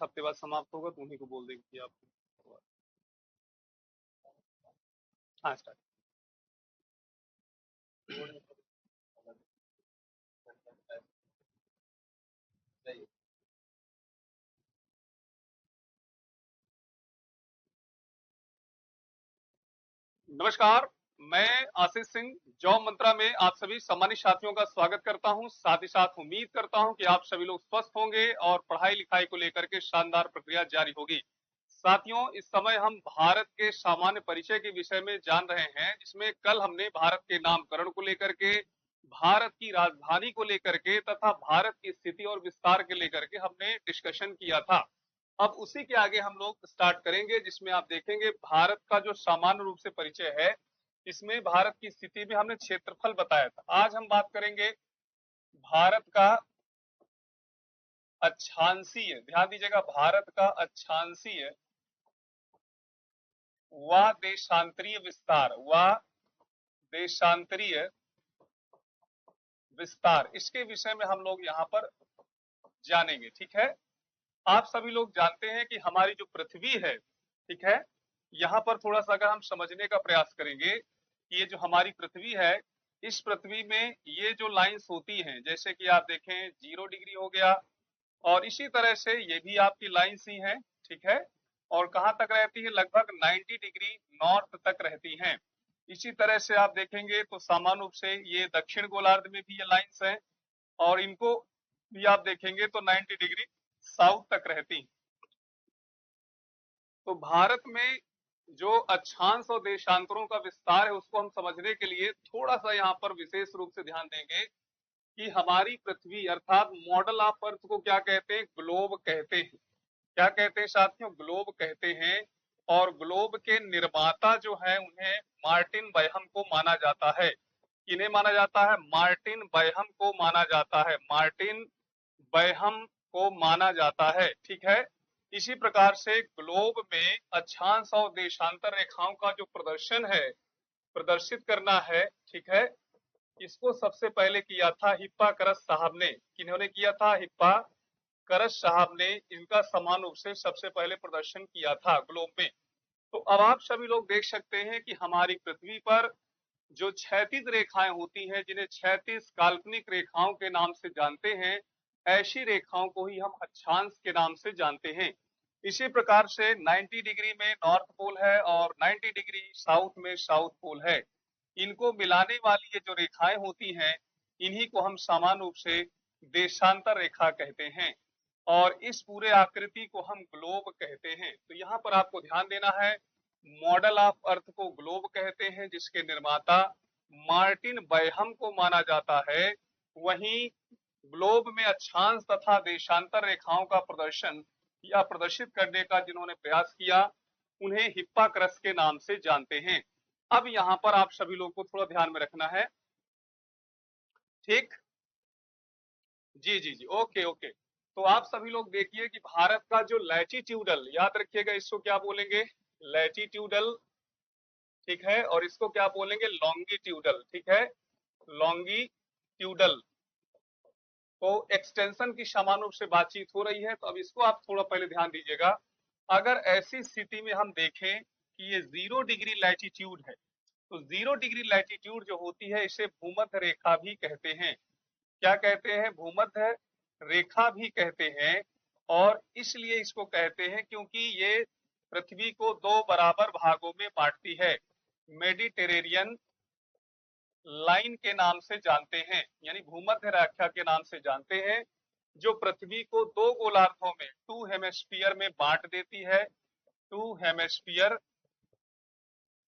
हफ्ते बाद समाप्त होगा तो उन्हीं को बोल देंगे कि आप। हाँ स्टार्ट। नमस्कार, मैं आशीष सिंह जॉब मंत्रा में आप सभी सम्मानित साथियों का स्वागत करता हूं। साथ ही साथ उम्मीद करता हूं कि आप सभी लोग स्वस्थ होंगे और पढ़ाई लिखाई को लेकर के शानदार प्रक्रिया जारी होगी। साथियों, इस समय हम भारत के सामान्य परिचय के विषय में जान रहे हैं, जिसमें कल हमने भारत के नामकरण को लेकर के, भारत की राजधानी को लेकर के तथा भारत की स्थिति और विस्तार के लेकर के हमने डिस्कशन किया था। अब उसी के आगे हम लोग स्टार्ट करेंगे, जिसमें आप देखेंगे भारत का जो सामान्य रूप से परिचय है, इसमें भारत की स्थिति में हमने क्षेत्रफल बताया था। आज हम बात करेंगे भारत का अक्षांशीय, ध्यान दीजिएगा, भारत का अक्षांशीय व देशांतरीय विस्तार, व देशांतरीय विस्तार, इसके विषय में हम लोग यहाँ पर जानेंगे। ठीक है, आप सभी लोग जानते हैं कि हमारी जो पृथ्वी है, ठीक है, यहाँ पर थोड़ा सा अगर हम समझने का प्रयास करेंगे कि ये जो हमारी पृथ्वी है, इस पृथ्वी में ये जो लाइंस होती हैं, जैसे कि आप देखें 0 डिग्री हो गया, और इसी तरह से ये भी आपकी लाइंस ही हैं, ठीक है, और कहाँ तक रहती है, लगभग 90 डिग्री नॉर्थ तक रहती हैं। इसी तरह से आप देखेंगे तो सामान्य रूप से ये दक्षिण गोलार्ध में भी ये लाइंस हैं, और इनको भी आप देखेंगे तो 90 डिग्री साउथ तक रहती हैं। तो भारत में जो अक्षांश और देशांतरों का विस्तार है, उसको हम समझने के लिए थोड़ा सा यहाँ पर विशेष रूप से ध्यान देंगे कि हमारी पृथ्वी अर्थात मॉडल ऑफ अर्थ को क्या कहते हैं, ग्लोब कहते हैं। क्या कहते हैं साथियों, ग्लोब कहते हैं। और ग्लोब के निर्माता जो है उन्हें मार्टिन बैहम को माना जाता है। किन्हें माना जाता है, मार्टिन बैहम को माना जाता है, मार्टिन बैहम को माना जाता है। ठीक है, इसी प्रकार से ग्लोब में अक्षांश और देशांतर रेखाओं का जो प्रदर्शन है, प्रदर्शित करना है, ठीक है, इसको सबसे पहले किया था हिप्पाक्रस साहब ने। किन्होंने किया था, हिप्पाक्रस साहब ने इनका समान रूप से सबसे पहले प्रदर्शन किया था ग्लोब में। तो अब आप सभी लोग देख सकते हैं कि हमारी पृथ्वी पर जो क्षैतिज रेखाएं होती हैं, जिन्हें क्षैतिज काल्पनिक रेखाओं के नाम से जानते हैं, ऐसी रेखाओं को ही हम अक्षांश के नाम से जानते हैं। इसी प्रकार से 90 डिग्री में नॉर्थ पोल है और 90 डिग्री साउथ में साउथ पोल है। इनको मिलाने वाली ये जो रेखाएं होती हैं, इन्हीं को हम सामान्य रूप से देशांतर रेखा कहते हैं, और इस पूरे आकृति को हम ग्लोब कहते हैं। तो यहाँ पर आपको ध्यान देना है, मॉडल ऑफ अर्थ को ग्लोब कहते हैं, जिसके निर्माता मार्टिन बैहम को माना जाता है। वहीं ग्लोब में अक्षांश तथा देशांतर रेखाओं का प्रदर्शन या प्रदर्शित करने का जिन्होंने प्रयास किया, उन्हें हिप्पाक्रस के नाम से जानते हैं। अब यहाँ पर आप सभी लोगों को थोड़ा ध्यान में रखना है। ठीक, जी जी जी, ओके ओके। तो आप सभी लोग देखिए कि भारत का जो लैटिट्यूडल, याद रखिएगा इसको क्या बोलेंगे, लैटिट्यूडल, ठीक है, और इसको क्या बोलेंगे, लॉन्गिट्यूडल, ठीक है, लॉन्गिट्यूडल। तो एक्सटेंशन की समान रूप से बातचीत हो रही है, तो अब इसको आप थोड़ा पहले ध्यान दीजिएगा। अगर ऐसी स्थिति में हम देखें कि ये 0 डिग्री लैटिट्यूड है, तो 0 डिग्री लैटिट्यूड जो होती है, इसे भूमध्य रेखा भी कहते हैं। क्या कहते हैं, भूमध्य रेखा भी कहते हैं। और इसलिए इसको कहते हैं क्योंकि ये पृथ्वी को 2 बराबर भागों में बांटती है, मेडिटेरेनियन लाइन के नाम से जानते हैं, यानी भूमध्य रेखा के नाम से जानते हैं, जो पृथ्वी को 2 गोलार्धों में, 2 हेमिस्फीयर में बांट देती है। 2 हेमिस्फीयर,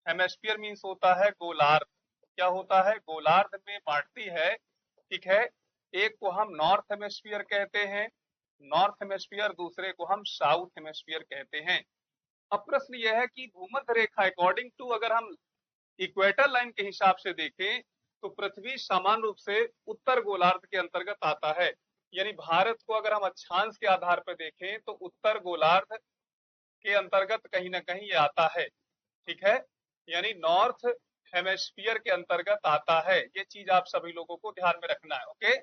हेमिस्फीयर मीन्स होता है गोलार्ध, क्या होता है, गोलार्ध में बांटती है। ठीक है, एक को हम नॉर्थ हेमिस्फीयर कहते हैं, नॉर्थ हेमिस्फीयर, दूसरे को हम साउथ हेमिस्फीयर कहते हैं। अब प्रश्न यह है कि भूमध्य रेखा अकॉर्डिंग टू, अगर हम इक्वेटर लाइन के हिसाब से देखें, तो पृथ्वी समान रूप से उत्तर गोलार्ध के अंतर्गत आता है। यानी भारत को अगर हम अक्षांश के आधार पर देखें तो उत्तर गोलार्ध के अंतर्गत कहीं ना कहीं ये आता है। ठीक है, यानी नॉर्थ हेमिस्फीयर के अंतर्गत आता है। ये चीज आप सभी लोगों को ध्यान में रखना है। ओके,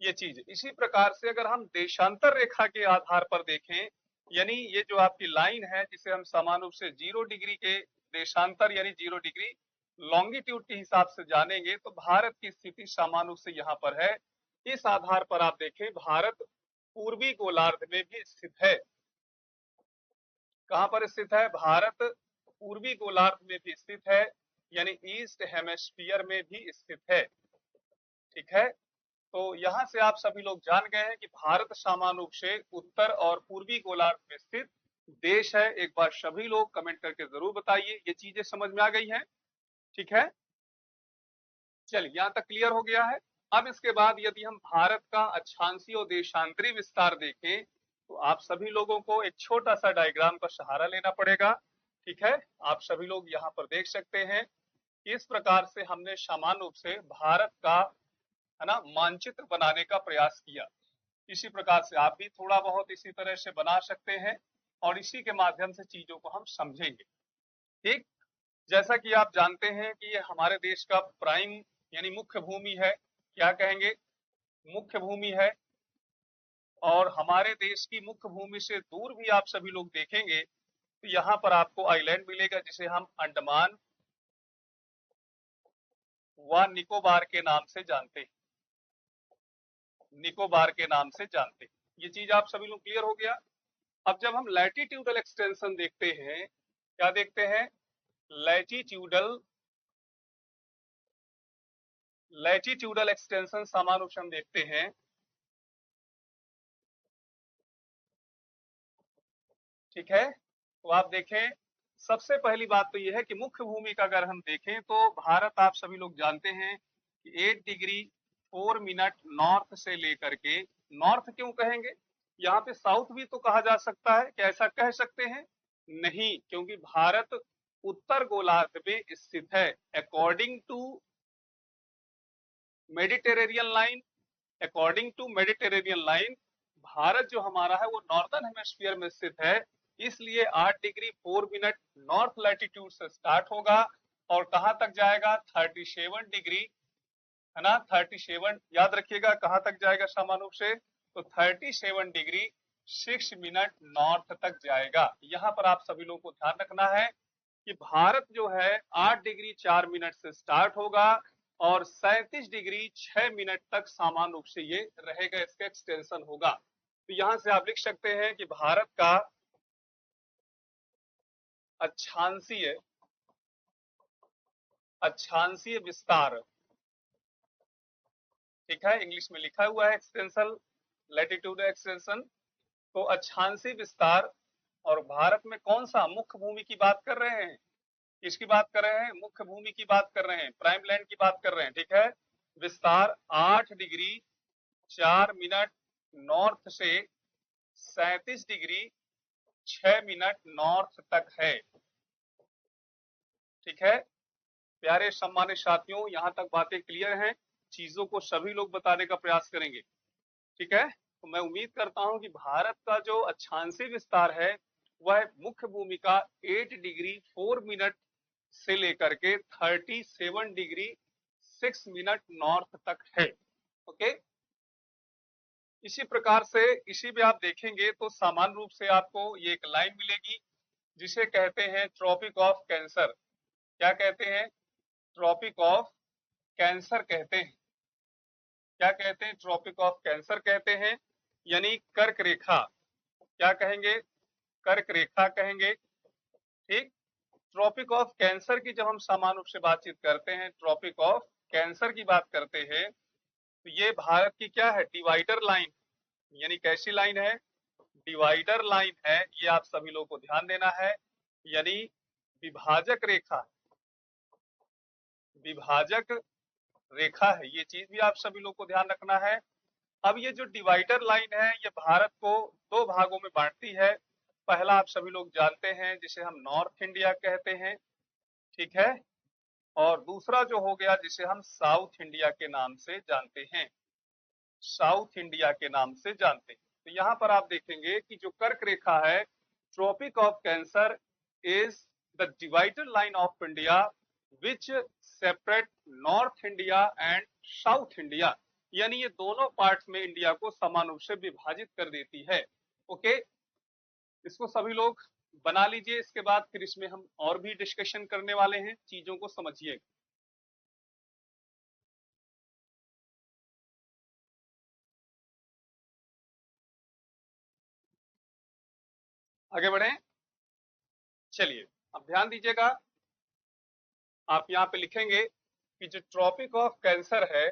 ये चीज। इसी प्रकार से अगर हम देशांतर रेखा के आधार पर देखें यानी ये जो आपकी लाइन है जिसे हम समान रूप से 0 डिग्री के देशांतर यानी 0 डिग्री लॉन्गिट्यूड के हिसाब से जानेंगे तो भारत की स्थिति समान रूप से यहाँ पर है। इस आधार पर आप देखें भारत पूर्वी गोलार्ध में भी स्थित है। कहां पर स्थित है? भारत पूर्वी गोलार्ध में भी स्थित है, यानी ईस्ट हेमेस्फीयर में भी स्थित है। ठीक है, तो यहाँ से आप सभी लोग जान गए हैं कि भारत समान रूप से उत्तर और पूर्वी गोलार्ध में स्थित देश है। एक बार सभी लोग कमेंट करके जरूर बताइए ये चीजें समझ में आ गई हैं। ठीक है, चलिए यहाँ तक क्लियर हो गया है। अब इसके बाद यदि हम भारत का अक्षांशीय और देशांतरी विस्तार देखें तो आप सभी लोगों को एक छोटा सा डायग्राम का सहारा लेना पड़ेगा। ठीक है, आप सभी लोग यहाँ पर देख सकते हैं इस प्रकार से हमने समान रूप से भारत का है ना मानचित्र बनाने का प्रयास किया। इसी प्रकार से आप भी थोड़ा बहुत इसी तरह से बना सकते हैं और इसी के माध्यम से चीजों को हम समझेंगे। ठीक, जैसा कि आप जानते हैं कि ये हमारे देश का प्राइम यानी मुख्य भूमि है। क्या कहेंगे? मुख्य भूमि है। और हमारे देश की मुख्य भूमि से दूर भी आप सभी लोग देखेंगे तो यहाँ पर आपको आइलैंड मिलेगा जिसे हम अंडमान व निकोबार के नाम से जानते हैं। निकोबार के नाम से जानते हैं। ये चीज आप सभी लोग क्लियर हो गया। अब जब हम लैटिट्यूडल एक्सटेंशन देखते हैं, क्या देखते हैं? लैटिट्यूडल लैटिट्यूडल एक्सटेंशन समान रूप से हम देखते हैं। ठीक है, तो आप देखें सबसे पहली बात तो यह है कि मुख्य भूमि का अगर हम देखें तो भारत आप सभी लोग जानते हैं कि 8 डिग्री 4 मिनट नॉर्थ से लेकर के, नॉर्थ क्यों कहेंगे? यहाँ पे साउथ भी तो कहा जा सकता है, क्या ऐसा कह सकते हैं? नहीं, क्योंकि भारत उत्तर गोलार्ध में स्थित है। According to Mediterranean line, according to Mediterranean line Bharat जो हमारा है वो नॉर्दर्न हेमिस्फीयर में स्थित है। इसलिए 8 डिग्री 4 मिनट नॉर्थ लैटिट्यूड से स्टार्ट होगा और कहां तक जाएगा? 37 डिग्री, है ना, 37 याद रखिएगा कहां तक जाएगा समान रूप से? तो 37 डिग्री 6 मिनट नॉर्थ तक जाएगा। यहाँ पर आप सभी लोगों को ध्यान रखना है कि भारत जो है 8 डिग्री 4 मिनट से स्टार्ट होगा और 37 डिग्री 6 मिनट तक समान रूप से ये रहेगा, इसका एक्सटेंशन होगा। तो यहां से आप लिख सकते हैं कि भारत का अक्षांशीय अक्षांशीय विस्तार, ठीक है, इंग्लिश में लिखा हुआ है एक्सटेंशन, लैटिट्यूड एक्सटेंशन। तो अक्षांशीय विस्तार और भारत में कौन सा मुख्य भूमि की बात कर रहे हैं? किसकी बात कर रहे हैं? मुख्य भूमि की बात कर रहे हैं, प्राइम लैंड की बात कर रहे हैं। ठीक है, विस्तार 8 डिग्री 4 मिनट नॉर्थ से 37 डिग्री 6 मिनट नॉर्थ तक है। ठीक है, प्यारे सम्मानित साथियों, यहाँ तक बातें क्लियर हैं? चीजों को सभी लोग बताने का प्रयास करेंगे। ठीक है, तो मैं उम्मीद करता हूं कि भारत का जो अक्षांशीय विस्तार है वह मुख्य भूमि का 8 डिग्री 4 मिनट से लेकर के 37 डिग्री 6 मिनट नॉर्थ तक है। ओके, इसी प्रकार से इसी में आप देखेंगे तो सामान्य रूप से आपको ये एक लाइन मिलेगी जिसे कहते हैं ट्रॉपिक ऑफ कैंसर। क्या कहते हैं? ट्रॉपिक ऑफ कैंसर कहते हैं। क्या कहते हैं? ट्रॉपिक ऑफ कैंसर कहते हैं, यानी कर्क रेखा। क्या कहेंगे? कर्क रेखा कहेंगे। ठीक, ट्रॉपिक ऑफ कैंसर की जब हम सामान्य रूप से बातचीत करते हैं, ट्रॉपिक ऑफ कैंसर की बात करते हैं तो ये भारत की क्या है? डिवाइडर लाइन, यानी कैसी लाइन है? डिवाइडर लाइन है। ये आप सभी लोगों को ध्यान देना है, यानी विभाजक रेखा, विभाजक रेखा है। ये चीज भी आप सभी लोग को ध्यान रखना है। अब ये जो डिवाइडर लाइन है ये भारत को दो भागों में बांटती है। पहला आप सभी लोग जानते हैं जिसे हम नॉर्थ इंडिया कहते हैं, ठीक है, और दूसरा जो हो गया जिसे हम साउथ इंडिया के नाम से जानते हैं, साउथ इंडिया के नाम से जानते हैं। तो यहाँ पर आप देखेंगे कि जो कर्क रेखा है, Tropic of Cancer is the divider line of India which separate north India and south India, यानी ये दोनों पार्ट्स में इंडिया को समान रूप से विभाजित कर देती है। ओके, इसको सभी लोग बना लीजिए। इसके बाद फिर इसमें हम और भी डिस्कशन करने वाले हैं, चीजों को समझिए। आगे बढ़े, चलिए अब ध्यान दीजिएगा। आप यहाँ पे लिखेंगे कि जो ट्रॉपिक ऑफ कैंसर है,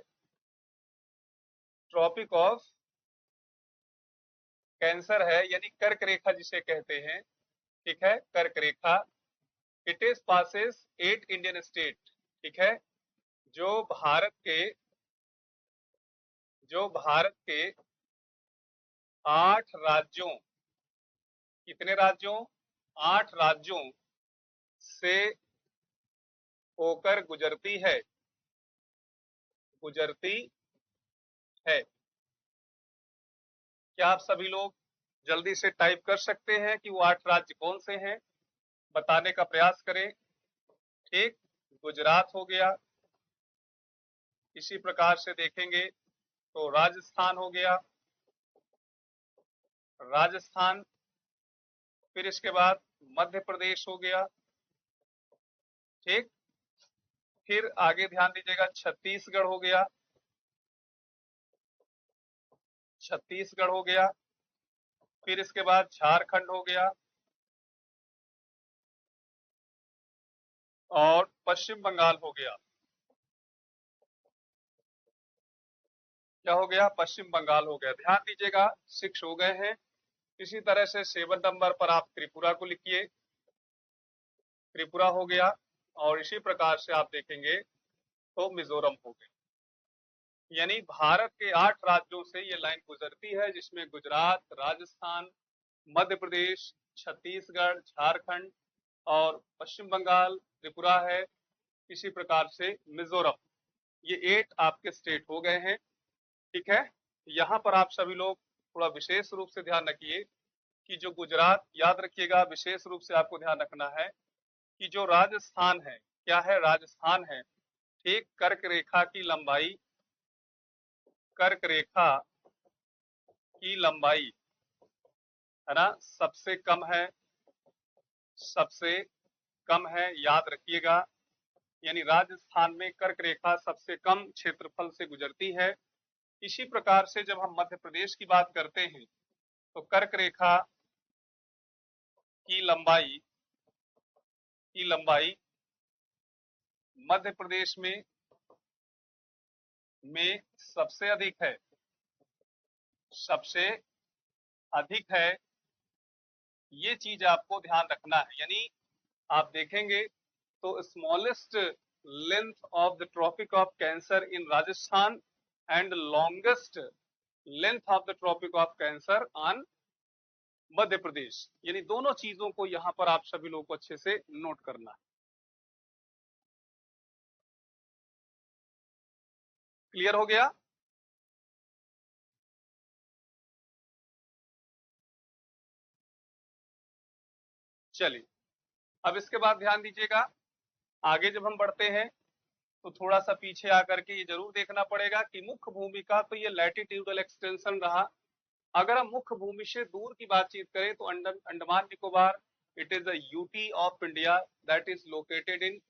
ट्रॉपिक ऑफ कैंसर है यानी कर्क रेखा जिसे कहते हैं, ठीक है, कर्क रेखा, it is passes 8 Indian state, ठीक है, जो भारत के जो भारत के 8 राज्यों, कितने राज्यों, 8 राज्यों से होकर गुजरती है, गुजरती है। क्या आप सभी लोग जल्दी से टाइप कर सकते हैं कि वो 8 राज्य कौन से हैं? बताने का प्रयास करें। ठीक, गुजरात हो गया, इसी प्रकार से देखेंगे तो राजस्थान हो गया, राजस्थान, फिर इसके बाद मध्य प्रदेश हो गया, ठीक, फिर आगे ध्यान दीजिएगा छत्तीसगढ़ हो गया, छत्तीसगढ़ हो गया, फिर इसके बाद झारखंड हो गया और पश्चिम बंगाल हो गया। क्या हो गया? पश्चिम बंगाल हो गया। ध्यान दीजिएगा 6 हो गए हैं। इसी तरह से 7 नंबर पर आप त्रिपुरा को लिखिए, त्रिपुरा हो गया, और इसी प्रकार से आप देखेंगे तो मिजोरम हो गया। यानी भारत के 8 राज्यों से ये लाइन गुजरती है, जिसमें गुजरात, राजस्थान, मध्य प्रदेश, छत्तीसगढ़, झारखंड और पश्चिम बंगाल, त्रिपुरा है, इसी प्रकार से मिजोरम। ये 8 आपके स्टेट हो गए हैं, ठीक है। यहाँ पर आप सभी लोग थोड़ा विशेष रूप से ध्यान रखिए कि जो गुजरात, याद रखिएगा विशेष रूप से आपको ध्यान रखना है कि जो राजस्थान है, क्या है? राजस्थान है, ठीक, कर्क रेखा की लंबाई, कर्क रेखा की लंबाई है ना, सबसे कम है, सबसे कम है, याद रखिएगा। यानी राजस्थान में कर्क रेखा सबसे कम क्षेत्रफल से गुजरती है। इसी प्रकार से जब हम मध्य प्रदेश की बात करते हैं तो कर्क रेखा की लंबाई, की लंबाई मध्य प्रदेश में सबसे अधिक है, सबसे अधिक है। ये चीज आपको ध्यान रखना है। यानी आप देखेंगे तो smallest length of the tropic of cancer in Rajasthan and longest length of the tropic of cancer on Madhya Pradesh. यानी दोनों चीजों को यहां पर आप सभी लोगों को अच्छे से नोट करना है। क्लियर हो गया? चलिए अब इसके बाद ध्यान दीजिएगा, आगे जब हम बढ़ते हैं तो थोड़ा सा पीछे आकर के ये जरूर देखना पड़ेगा कि मुख्य भूमि का तो ये लैटिट्यूडल एक्सटेंशन रहा। अगर हम मुख्य भूमि से दूर की बातचीत करें तो Andaman Nicobar, it is the UT of India that is located in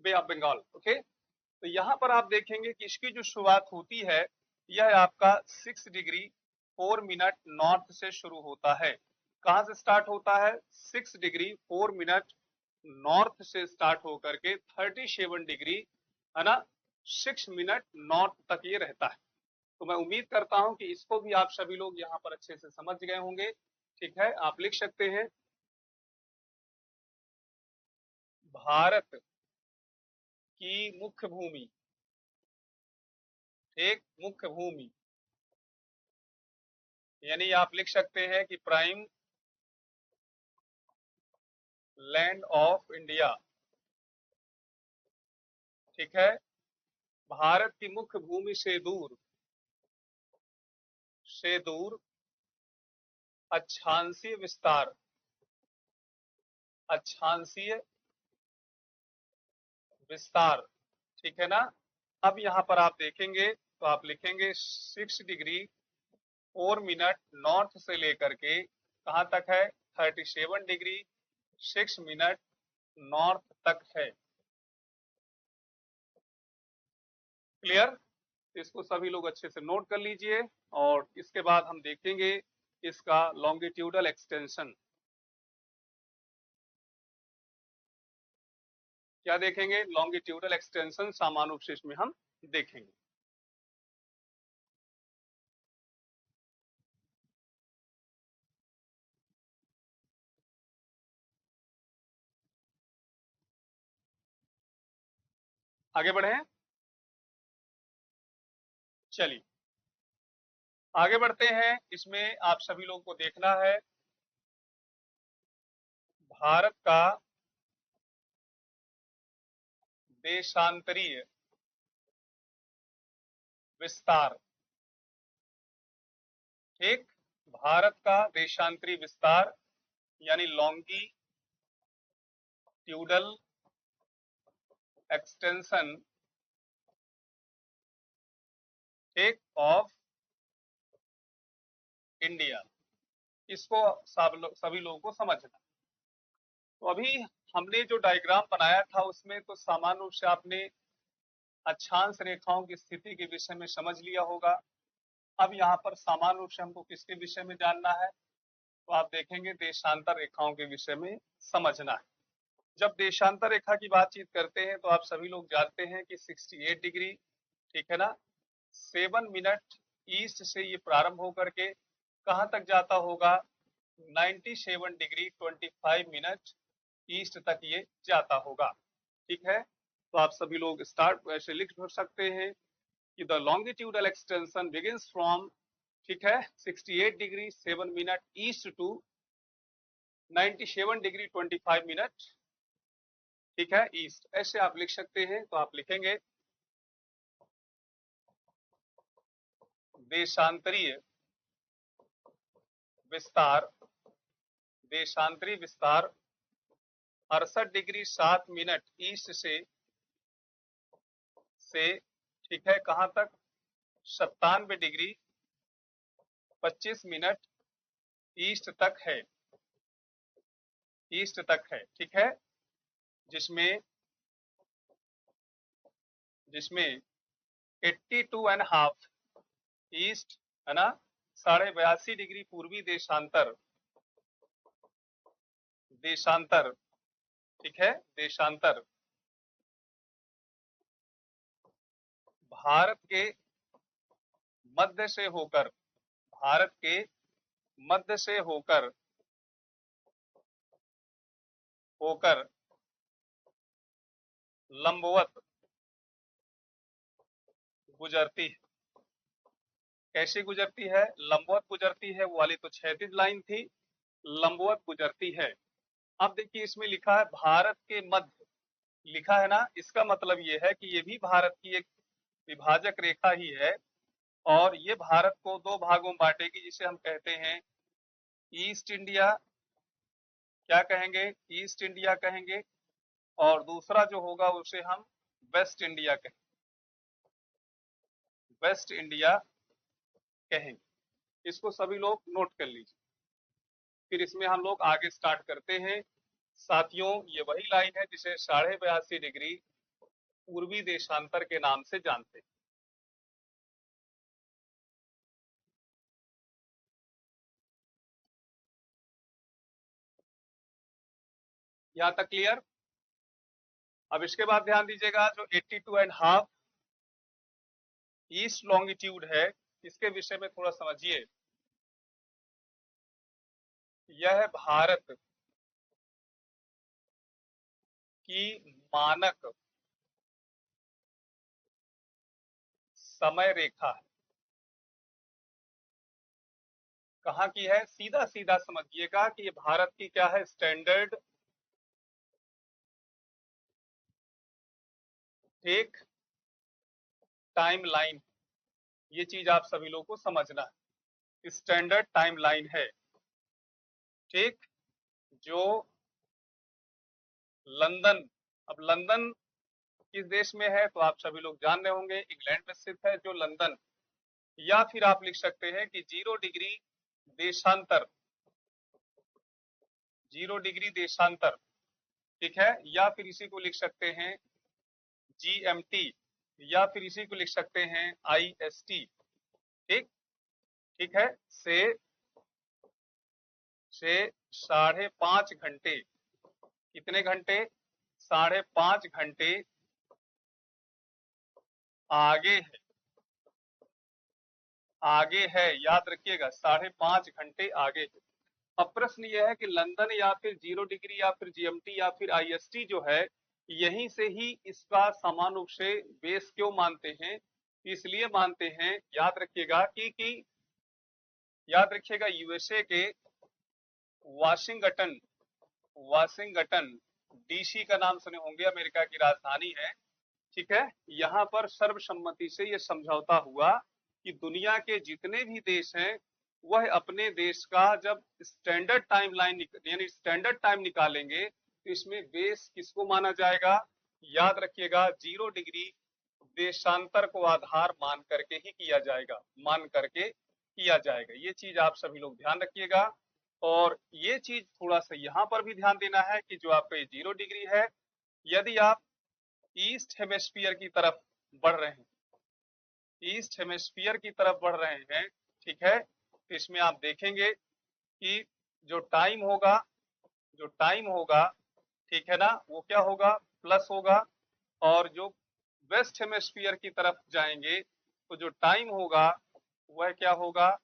bay of Bengal. Okay, तो यहाँ पर आप देखेंगे कि इसकी जो शुरुआत होती है यह आपका 6 डिग्री 4 मिनट नॉर्थ से शुरू होता है। कहां से स्टार्ट होता है? 6 डिग्री 4 मिनट नॉर्थ से स्टार्ट होकर के 37 डिग्री, है ना, 6 मिनट नॉर्थ तक ये रहता है। तो मैं उम्मीद करता हूं कि इसको भी आप सभी लोग यहाँ पर अच्छे से समझ गए होंगे। ठीक है, आप लिख सकते हैं भारत की मुख्य भूमि, एक मुख्य भूमि, यानी आप लिख सकते हैं कि प्राइम लैंड ऑफ इंडिया, ठीक है, भारत की मुख्य भूमि से दूर अक्षांशीय विस्तार, अक्षांशीय विस्तार, ठीक है ना। अब यहां पर आप देखेंगे तो आप लिखेंगे 6 डिग्री 4 मिनट नॉर्थ से लेकर के कहां तक है? 37 डिग्री 6 मिनट नॉर्थ तक है। क्लियर? इसको सभी लोग अच्छे से नोट कर लीजिए और इसके बाद हम देखेंगे इसका लॉन्गिट्यूडल एक्सटेंशन। क्या देखेंगे? लॉन्गिट्यूडल एक्सटेंशन समानुपशिष्ट में हम देखेंगे। आगे बढ़े, चलिए आगे बढ़ते हैं। इसमें आप सभी लोग को देखना है भारत का देशांतरीय विस्तार। ठीक, भारत का देशांतरीय विस्तार यानी लॉन्गिट्यूडल एक्सटेंशन, ठीक, ऑफ इंडिया। इसको सभी लोगों को समझना। तो अभी हमने जो डायग्राम बनाया था उसमें तो सामान्य रूप से आपने अक्षांश रेखाओं की स्थिति के विषय में समझ लिया होगा। अब यहाँ पर सामान्य रूप से हमको किसके विषय में जानना है? तो आप देखेंगे देशांतर रेखाओं के विषय में समझना है। जब देशांतर रेखा की बातचीत करते हैं तो आप सभी लोग जानते हैं कि 68 डिग्री, ठीक है ना, 7 मिनट ईस्ट से ये प्रारंभ होकर के कहाँ तक जाता होगा? 97 डिग्री 25 मिनट ईस्ट तक ये जाता होगा। ठीक है, तो आप सभी लोग स्टार्ट ऐसे लिख सकते हैं कि the longitudinal extension begins from, ठीक है, 68 degree 7 minute east to 97 degree 25 minute, ठीक है, ईस्ट। ऐसे आप लिख सकते हैं। तो आप लिखेंगे देशांतरीय विस्तार, देशांतरीय विस्तार 68 डिग्री 7 मिनट ईस्ट से, ठीक है, कहां तक? 97 डिग्री 25 मिनट ईस्ट तक है, ईस्ट तक है, ठीक है, जिसमें 82.5 ईस्ट, है ना, 82.5 डिग्री पूर्वी देशांतर, ठीक है, देशांतर भारत के मध्य से होकर, भारत के मध्य से होकर लंबवत गुजरती है। कैसे गुजरती है? लंबवत गुजरती है। वो वाली तो क्षैतिज लाइन थी, लंबवत गुजरती है। अब देखिए इसमें लिखा है भारत के मध्य, लिखा है ना, इसका मतलब ये है कि ये भी भारत की एक विभाजक रेखा ही है और ये भारत को दो भागों में बांटेगी, जिसे हम कहते हैं ईस्ट इंडिया, क्या कहेंगे? ईस्ट इंडिया कहेंगे, और दूसरा जो होगा उसे हम वेस्ट इंडिया कहेंगे, वेस्ट इंडिया कहेंगे। इसको सभी लोग नोट कर लीजिए। फिर इसमें हम लोग आगे स्टार्ट करते हैं। साथियों, ये वही लाइन है जिसे 82.5 डिग्री पूर्वी देशांतर के नाम से जानते हैं। यहां तक क्लियर? अब इसके बाद ध्यान दीजिएगा, जो 82.5 ईस्ट लॉन्गिट्यूड है, इसके विषय में थोड़ा समझिए। यह भारत की मानक समय रेखा है। कहाँ की है? सीधा सीधा समझिएगा कि ये भारत की क्या है? स्टैंडर्ड, एक टाइम लाइन। ये चीज आप सभी लोगों को समझना है, स्टैंडर्ड टाइम लाइन है, ठीक, जो लंदन, अब लंदन किस देश में है? तो आप सभी लोग जान रहे होंगे, इंग्लैंड में स्थित है जो लंदन। या फिर आप लिख सकते हैं कि 0 डिग्री देशांतर 0 डिग्री देशांतर, ठीक है, या फिर इसी को लिख सकते हैं GMT, या फिर इसी को लिख सकते हैं IST, ठीक, ठीक है, से 5.5 घंटे, कितने घंटे, 5.5 घंटे आगे है, आगे है, याद रखिएगा 5.5 घंटे आगे है। अब प्रश्न यह है कि लंदन या फिर 0 डिग्री या फिर GMT या फिर IST जो है, यहीं से ही इसका समान रूप से बेस क्यों मानते हैं, इसलिए मानते हैं, याद रखिएगा कि याद रखिएगा यूएसए के वाशिंगटन, वाशिंगटन DC का नाम सुने होंगे, अमेरिका की राजधानी है, ठीक है। यहाँ पर सर्वसम्मति से यह समझौता हुआ कि दुनिया के जितने भी देश हैं वह अपने देश का जब स्टैंडर्ड टाइम लाइन यानी स्टैंडर्ड टाइम निकालेंगे तो इसमें बेस किसको माना जाएगा, याद रखिएगा 0 डिग्री देशांतर को आधार मान करके ही किया जाएगा, मान करके किया जाएगा। ये चीज आप सभी लोग ध्यान रखिएगा। और ये चीज थोड़ा सा यहाँ पर भी ध्यान देना है कि जो आपका ये 0 डिग्री है, यदि आप ईस्ट हेमिस्फीयर की तरफ बढ़ रहे हैं, ईस्ट हेमिस्फीयर की तरफ बढ़ रहे हैं, ठीक है, तो इसमें आप देखेंगे कि जो टाइम होगा, जो टाइम होगा, ठीक है ना, वो क्या होगा, प्लस होगा। और जो वेस्ट हेमिस्फीयर की तरफ जाएंगे तो जो टाइम होगा वह क्या होगा,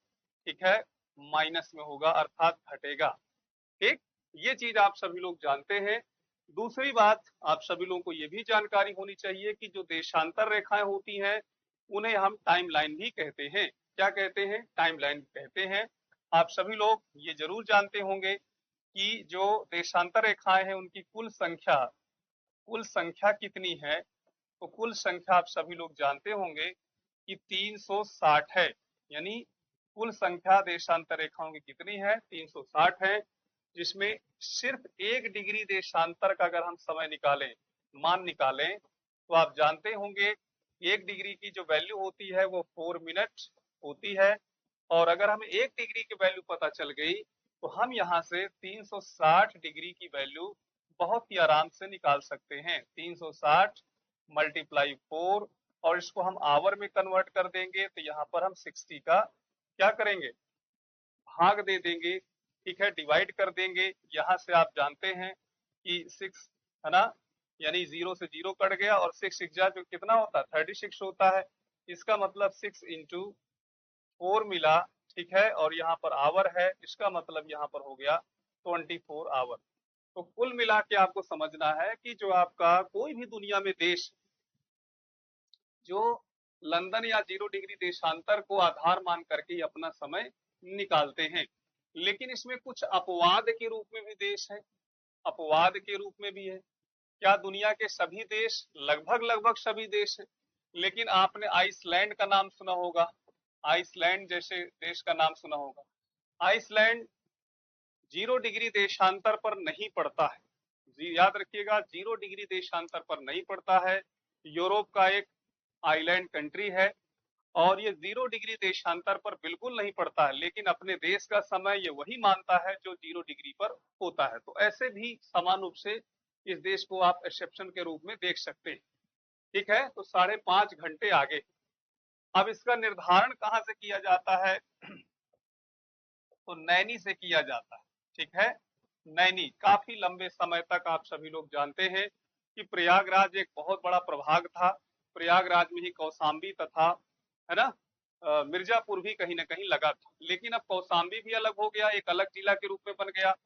ठीक है, माइनस में होगा, अर्थात घटेगा, ठीक। ये चीज आप सभी लोग जानते हैं। दूसरी बात, आप सभी लोगों को ये भी जानकारी होनी चाहिए कि जो देशांतर रेखाएं होती हैं उन्हें हम टाइम लाइन भी कहते हैं। क्या कहते हैं, टाइम लाइन कहते हैं। आप सभी लोग ये जरूर जानते होंगे कि जो देशांतर रेखाएं हैं उनकी कुल संख्या कितनी है, तो कुल संख्या आप सभी लोग जानते होंगे कि 360 है। यानी कुल संख्या देशांतर रेखाओं की कितनी है, 360 है, जिसमें सिर्फ 1 डिग्री देशांतर का अगर हम समय निकालें, मान निकालें, तो आप जानते होंगे 1 डिग्री की जो वैल्यू होती है वो 4 मिनट होती है। और अगर हमें 1 डिग्री की वैल्यू पता चल गई तो हम यहाँ से 360 डिग्री की वैल्यू बहुत ही आराम से निकाल सकते हैं। 360 मल्टीप्लाई 4, और इसको हम आवर में कन्वर्ट कर देंगे तो यहाँ पर हम 60 का क्या करेंगे, भाग दे देंगे, ठीक है, डिवाइड कर देंगे। यहाँ से आप जानते हैं कि 6 है ना, यानी 0 से 0 कट गया और 6 6 जा जो कितना होता है, 36 होता है। इसका मतलब 6 इंटू 4 मिला, ठीक है, और यहाँ पर आवर है, इसका मतलब यहाँ पर हो गया 24 आवर। तो कुल मिला के आपको समझना है कि जो आपका कोई भी दुनिया में देश जो लंदन या 0 डिग्री देशांतर को आधार मान करके अपना समय निकालते हैं, लेकिन इसमें कुछ अपवाद के रूप में भी देश है, अपवाद के रूप में भी है। क्या दुनिया के सभी देश, लगभग लगभग सभी देश है, लेकिन आपने आइसलैंड का नाम सुना होगा, आइसलैंड जैसे देश का नाम सुना होगा। आइसलैंड 0 डिग्री देशांतर पर नहीं पड़ता है, जी याद रखिएगा, 0 डिग्री देशांतर पर नहीं पड़ता है। यूरोप का एक आइलैंड कंट्री है और ये 0 डिग्री देशांतर पर बिल्कुल नहीं पड़ता है, लेकिन अपने देश का समय ये वही मानता है जो 0 डिग्री पर होता है। तो ऐसे भी समान रूप से इस देश को आप एक्सेप्शन के रूप में देख सकते हैं, ठीक है। तो 5.5 घंटे आगे। अब इसका निर्धारण कहाँ से किया जाता है, तो नैनी से किया जाता है, ठीक है। नैनी काफी लंबे समय तक आप सभी लोग जानते हैं कि प्रयागराज एक बहुत बड़ा प्रभाग था। प्रयागराज में ही कौसाम्बी तथा है ना मिर्जापुर भी कहीं ना कहीं लगा था, लेकिन अब कौसाम्बी भी अलग हो गया, एक अलग जिला के रूप में बन गया,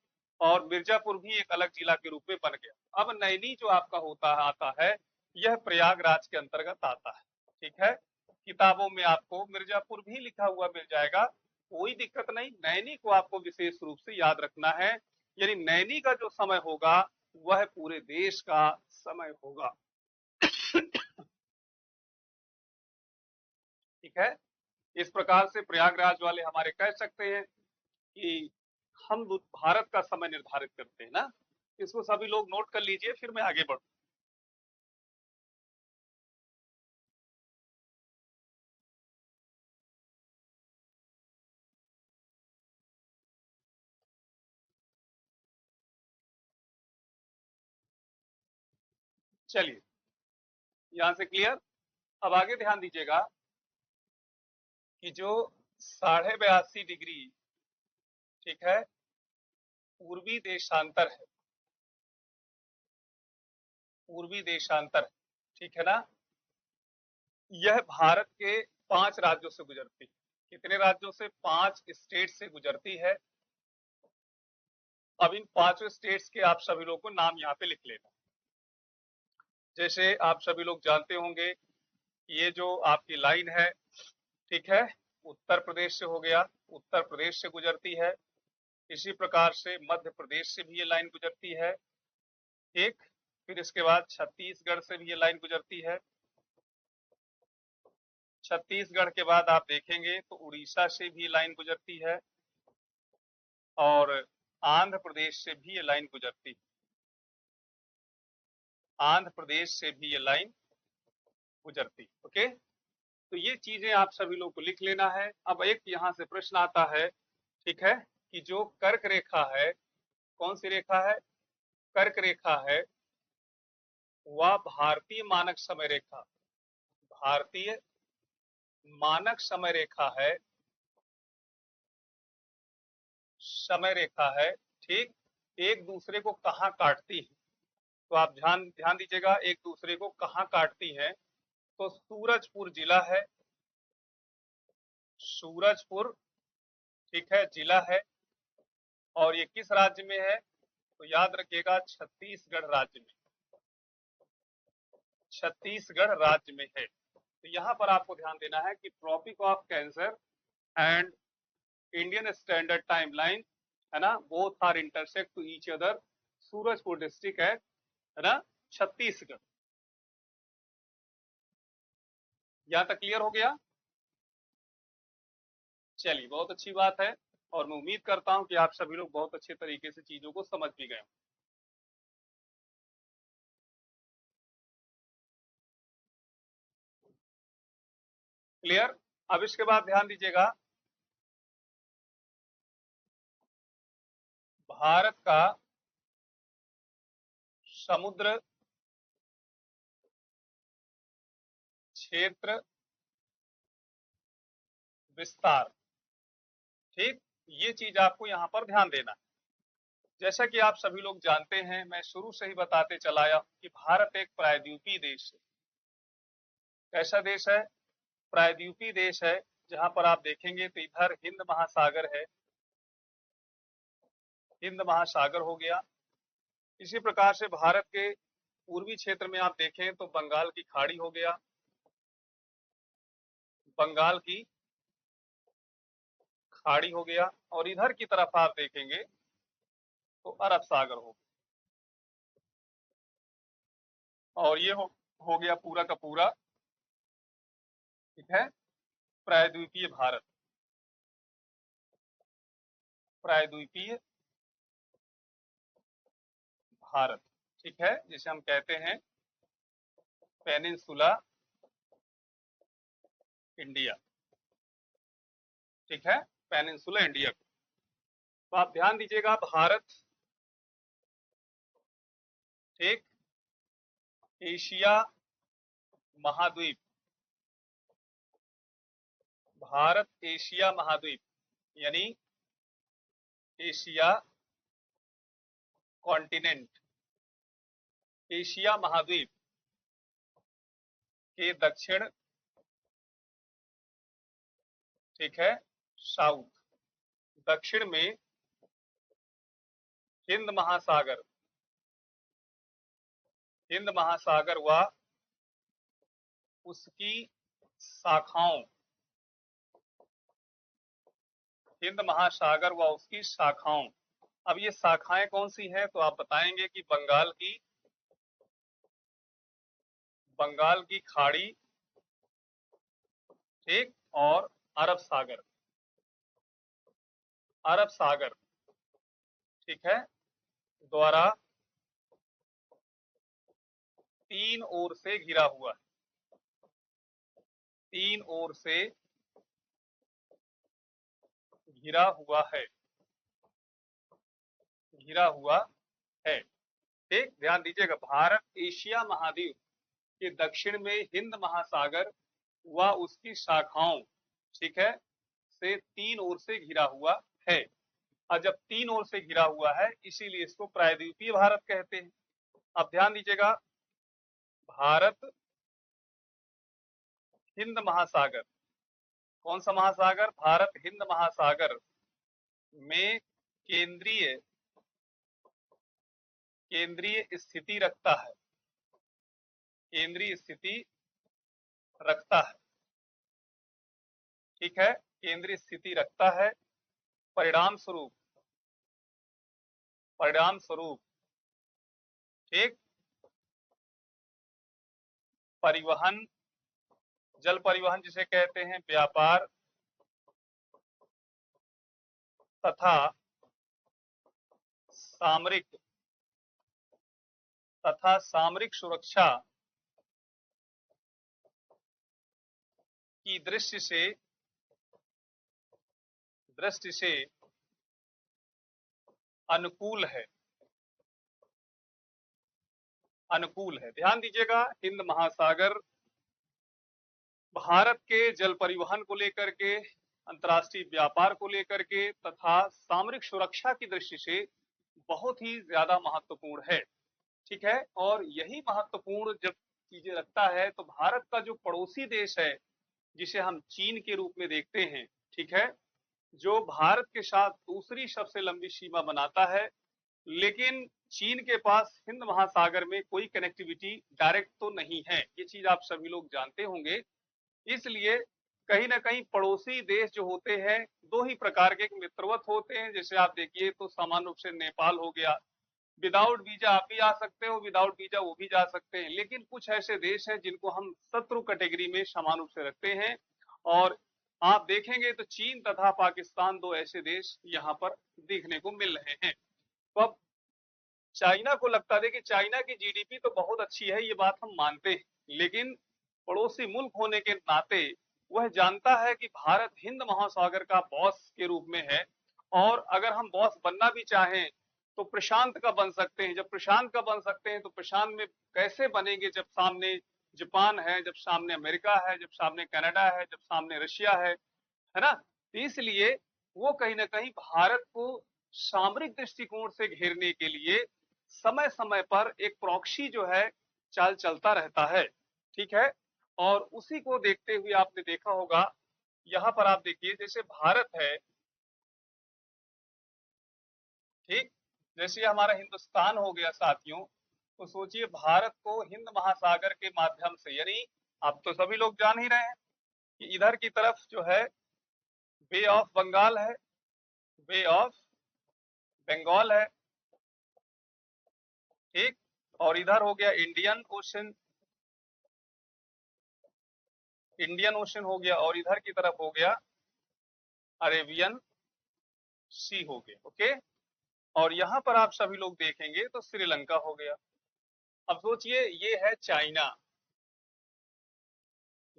और मिर्जापुर भी एक अलग जिला के रूप में बन गया। अब नैनी जो आपका होता है आता है, यह प्रयागराज के अंतर्गत आता है, ठीक है। किताबों में आपको मिर्जापुर भी लिखा हुआ मिल जाएगा, कोई दिक्कत नहीं। नैनी को आपको विशेष रूप से याद रखना है, यानी नैनी का जो समय होगा वह पूरे देश का समय होगा, ठीक है। इस प्रकार से प्रयागराज वाले हमारे कह सकते हैं कि हम भारत का समय निर्धारित करते हैं ना। इसको सभी लोग नोट कर लीजिए, फिर मैं आगे बढ़ूं। चलिए, यहां से क्लियर। अब आगे ध्यान दीजिएगा कि जो 82.5 डिग्री, ठीक है, पूर्वी देशांतर है, पूर्वी देशांतर है, ठीक है ना, यह भारत के 5 राज्यों से गुजरती है। कितने राज्यों से? 5 स्टेट से गुजरती है। अब इन 5 स्टेट्स के आप सभी लोगों को नाम यहाँ पे लिख लेना। जैसे आप सभी लोग जानते होंगे, ये जो आपकी लाइन है, ठीक है, उत्तर प्रदेश से हो गया, उत्तर प्रदेश से गुजरती है। इसी प्रकार से मध्य प्रदेश से भी ये लाइन गुजरती है, ठीक। फिर इसके बाद छत्तीसगढ़ से भी ये लाइन गुजरती है। छत्तीसगढ़ के बाद आप देखेंगे तो उड़ीसा से भी ये लाइन गुजरती है, और आंध्र प्रदेश से भी ये लाइन गुजरती है। आंध्र प्रदेश से भी ये लाइन गुजरती है। ओके, तो ये चीजें आप सभी लोग को लिख लेना है। अब एक यहाँ से प्रश्न आता है, ठीक है, कि जो कर्क रेखा है, कौन सी रेखा है? कर्क रेखा है, वह भारतीय मानक समय रेखा, भारतीय मानक समय रेखा है, समय रेखा है, ठीक। एक दूसरे को कहाँ काटती है? तो आप ध्यान ध्यान दीजिएगा, एक दूसरे को कहाँ काटती है? तो सूरजपुर जिला है, सूरजपुर, ठीक है, जिला है। और ये किस राज्य में है? तो याद रखिएगा, छत्तीसगढ़ राज्य में, छत्तीसगढ़ राज्य में है। तो यहाँ पर आपको ध्यान देना है कि Tropic of Cancer and Indian Standard Time line, है ना, both are intersect to each other. Surajpur district है ना, छत्तीसगढ़। यहाँ तक क्लियर हो गया? चलिए, बहुत अच्छी बात है, और मैं उम्मीद करता हूं कि आप सभी लोग बहुत अच्छे तरीके से चीजों को समझ भी गए। क्लियर? अब इसके बाद ध्यान दीजिएगा, भारत का समुद्र क्षेत्र विस्तार, ठीक, ये चीज आपको यहाँ पर ध्यान देना है। जैसा कि आप सभी लोग जानते हैं, मैं शुरू से ही बताते चला आया कि भारत एक प्रायद्वीपीय देश है। कैसा देश है? प्रायद्वीपीय देश है, जहां पर आप देखेंगे तो इधर हिंद महासागर है, हिंद महासागर हो गया। इसी प्रकार से भारत के पूर्वी क्षेत्र में आप देखें तो बंगाल की खाड़ी हो गया, बंगाल की खाड़ी हो गया। और इधर की तरफ आप देखेंगे तो अरब सागर हो गया। और ये हो गया पूरा का पूरा, ठीक है, प्रायद्वीपीय भारत, प्रायद्वीपीय भारत, ठीक है, जिसे हम कहते हैं पेनिनसुला इंडिया, ठीक है, पेनिनसुला इंडिया। तो आप ध्यान दीजिएगा, भारत, ठीक, एशिया महाद्वीप, भारत एशिया महाद्वीप, यानी एशिया कॉन्टिनेंट, एशिया महाद्वीप के दक्षिण, ठीक है, साउथ, दक्षिण में हिंद महासागर, हिंद महासागर व उसकी शाखाओं, हिंद महासागर व उसकी शाखाओं। अब ये शाखाएं कौन सी हैं? तो आप बताएंगे कि बंगाल की खाड़ी, ठीक, और अरब सागर, अरब सागर, ठीक है, द्वारा तीन ओर से घिरा हुआ है, तीन ओर से घिरा हुआ है, घिरा हुआ है। ठीक, ध्यान दीजिएगा, भारत एशिया महाद्वीप के दक्षिण में हिंद महासागर व उसकी शाखाओं, ठीक है, से तीन ओर से घिरा हुआ है। और जब तीन ओर से घिरा हुआ है इसीलिए इसको प्रायद्वीपीय भारत कहते हैं। अब ध्यान दीजिएगा, भारत हिंद महासागर, कौन सा महासागर? भारत हिंद महासागर में केंद्रीय केंद्रीय स्थिति रखता है, केंद्रीय स्थिति रखता है, ठीक है, केंद्रीय स्थिति रखता है। परिणाम स्वरूप ठीक, परिवहन, जल परिवहन जिसे कहते हैं, व्यापार तथा सामरिक सुरक्षा की दृष्टि से अनुकूल है, अनुकूल है। ध्यान दीजिएगा, हिंद महासागर भारत के जल परिवहन को लेकर के, अंतर्राष्ट्रीय व्यापार को लेकर के तथा सामरिक सुरक्षा की दृष्टि से बहुत ही ज्यादा महत्वपूर्ण है, ठीक है। और यही महत्वपूर्ण जब चीजें रखता है तो भारत का जो पड़ोसी देश है जिसे हम चीन के रूप में देखते हैं, ठीक है, जो भारत के साथ दूसरी सबसे लंबी सीमा बनाता है, लेकिन चीन के पास हिंद महासागर में कोई कनेक्टिविटी डायरेक्ट तो नहीं है, ये चीज आप सभी लोग जानते होंगे। इसलिए कहीं ना कहीं पड़ोसी देश जो होते हैं दो ही प्रकार के मित्रवत होते हैं। जैसे आप देखिए तो सामान्य रूप से नेपाल हो गया, विदाउट वीजा आप भी आ सकते हो, विदाउट वीजा वो भी जा सकते हैं, लेकिन कुछ ऐसे देश हैं जिनको हम शत्रु कैटेगरी में समान रूप से रखते हैं। और आप देखेंगे तो चीन तथा पाकिस्तान दो ऐसे देश यहाँ पर देखने को मिल रहे हैं। तो अब चाइना को लगता है कि चाइना की जीडीपी तो बहुत अच्छी है, ये बात हम मानते हैं, लेकिन पड़ोसी मुल्क होने के नाते वह जानता है कि भारत हिंद महासागर का बॉस के रूप में है, और अगर हम बॉस बनना भी चाहें तो प्रशांत का बन सकते हैं। जब प्रशांत का बन सकते हैं तो प्रशांत में कैसे बनेंगे जब सामने जापान है, जब सामने अमेरिका है, जब सामने कनाडा है, जब सामने रशिया है ना। तो इसलिए वो कहीं ना कहीं भारत को सामरिक दृष्टिकोण से घेरने के लिए समय समय पर एक प्रॉक्सी जो है चाल चलता रहता है, ठीक है। और उसी को देखते हुए आपने देखा होगा, यहाँ पर आप देखिए जैसे भारत है, ठीक, जैसे हमारा हिंदुस्तान हो गया साथियों, तो सोचिए भारत को हिंद महासागर के माध्यम से, यानी आप तो सभी लोग जान ही रहे हैं कि इधर की तरफ जो है बे ऑफ बंगाल है, बे ऑफ बंगाल है, ठीक, और इधर हो गया इंडियन ओशन, इंडियन ओशन हो गया, और इधर की तरफ हो गया अरेबियन सी हो गया, ओके। और यहाँ पर आप सभी लोग देखेंगे तो श्रीलंका हो गया। अब सोचिए ये है चाइना,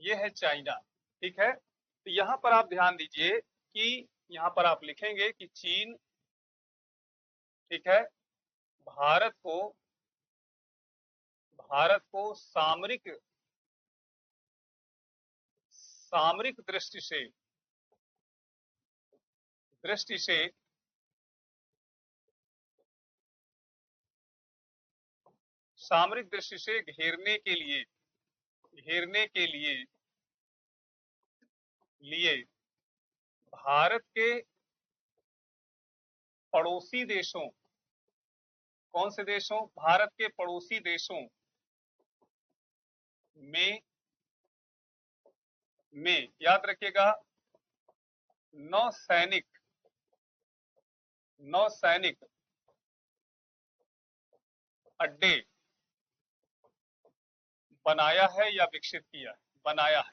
ये है चाइना, ठीक है। तो यहाँ पर आप ध्यान दीजिए कि यहाँ पर आप लिखेंगे कि चीन, ठीक है, भारत को सामरिक सामरिक दृष्टि से सामरिक दृष्टि से घेरने के लिए भारत के पड़ोसी देशों, कौन से देशों? भारत के पड़ोसी देशों में याद रखिएगा नौसैनिक अड्डे बनाया है या विकसित किया है? बनाया है।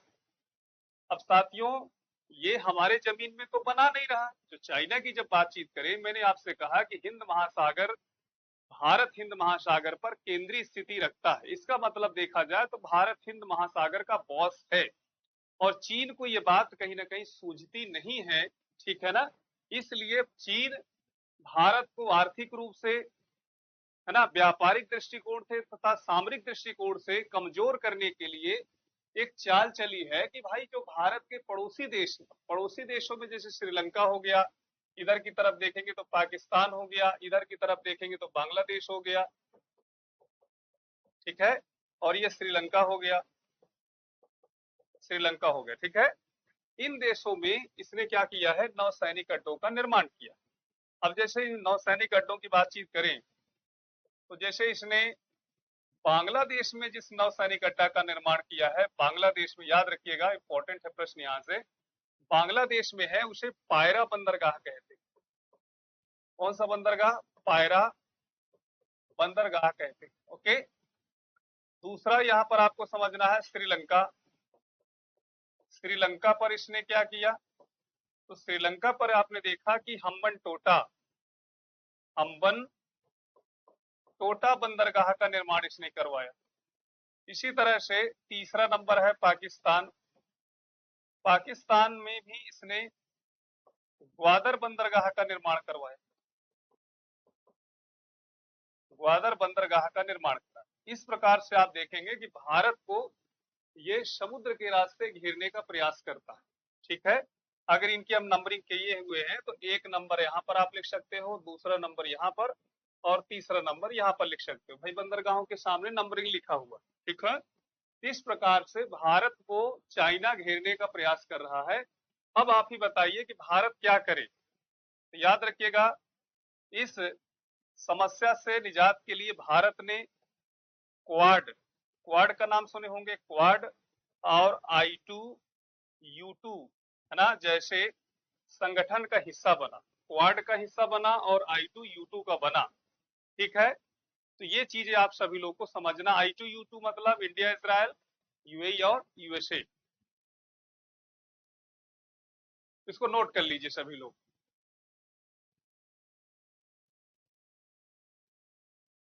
अब साथियों ये हमारे जमीन में तो बना नहीं रहा। जो चाइना की जब बातचीत करें, मैंने आपसे कहा कि हिंद महासागर, भारत हिंद महासागर पर केंद्रीय स्थिति रखता है, इसका मतलब देखा जाए तो भारत हिंद महासागर का बॉस है, और चीन को ये बात कहीं ना कहीं सूझती नहीं है, ठीक है ना। इसलिए चीन भारत को आर्थिक रूप से है ना, व्यापारिक दृष्टिकोण से तथा सामरिक दृष्टिकोण से कमजोर करने के लिए एक चाल चली है कि भाई जो भारत के पड़ोसी देशों में जैसे श्रीलंका हो गया, इधर की तरफ देखेंगे तो पाकिस्तान हो गया, इधर की तरफ देखेंगे तो बांग्लादेश हो गया, ठीक है, और ये श्रीलंका हो गया, ठीक है। इन देशों में इसने क्या किया है, नौसैनिक अड्डों का निर्माण किया। अब जैसे नौसैनिक अड्डों की बातचीत करें तो जैसे इसने बांग्लादेश में जिस नौसैनिक अड्डा का निर्माण किया है, बांग्लादेश में, याद रखिएगा इंपॉर्टेंट है प्रश्न यहां से, बांग्लादेश में है, उसे पायरा बंदरगाह कहते हैं। कौन सा बंदरगाह? पायरा बंदरगाह कहते हैं। ओके। दूसरा यहां पर आपको समझना है श्रीलंका। श्रीलंका पर इसने क्या किया, तो श्रीलंका पर आपने देखा कि हम्बन टोटा बंदरगाह का निर्माण इसने करवाया। इसी तरह से तीसरा नंबर है पाकिस्तान। पाकिस्तान में भी इसने ग्वादर बंदरगाह का निर्माण करवाया, ग्वादर बंदरगाह का निर्माण करा। इस प्रकार से आप देखेंगे कि भारत को ये समुद्र के रास्ते घेरने का प्रयास करता है, ठीक है। अगर इनकी हम नंबरिंग किए हुए हैं तो एक नंबर यहाँ पर आप लिख सकते हो, दूसरा नंबर यहाँ पर, और तीसरा नंबर यहाँ पर लिख सकते हो। भाई बंदरगाहों के सामने नंबरिंग लिखा हुआ, ठीक है। इस प्रकार से भारत को चाइना घेरने का प्रयास कर रहा है। अब आप ही बताइए कि भारत क्या करे। तो याद रखिएगा, इस समस्या से निजात के लिए भारत ने क्वाड का नाम सुने होंगे, क्वाड और I2U2, है ना, जैसे संगठन का हिस्सा बना, क्वाड का हिस्सा बना और I2U2 का बना, ठीक है। तो ये चीजें आप सभी लोग को समझना। I2U2 मतलब इंडिया, इजराइल, यूएई और यूएसए। इसको नोट कर लीजिए सभी लोग।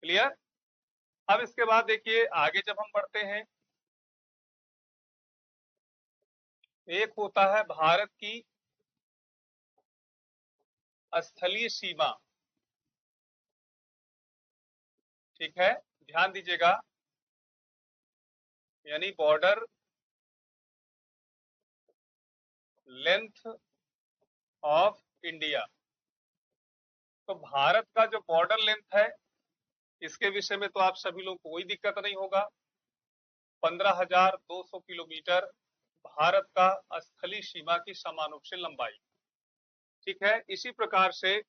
क्लियर? अब इसके बाद देखिए आगे जब हम बढ़ते हैं, एक होता है भारत की स्थलीय सीमा, ठीक है, ध्यान दीजिएगा, यानी बॉर्डर लेंथ ऑफ इंडिया। तो भारत का जो बॉर्डर लेंथ है, इसके विषय में तो आप सभी लोग को कोई दिक्कत नहीं होगा। 15,200 किलोमीटर भारत का स्थलीय सीमा की समानुप से लंबाई, ठीक है। इसी प्रकार से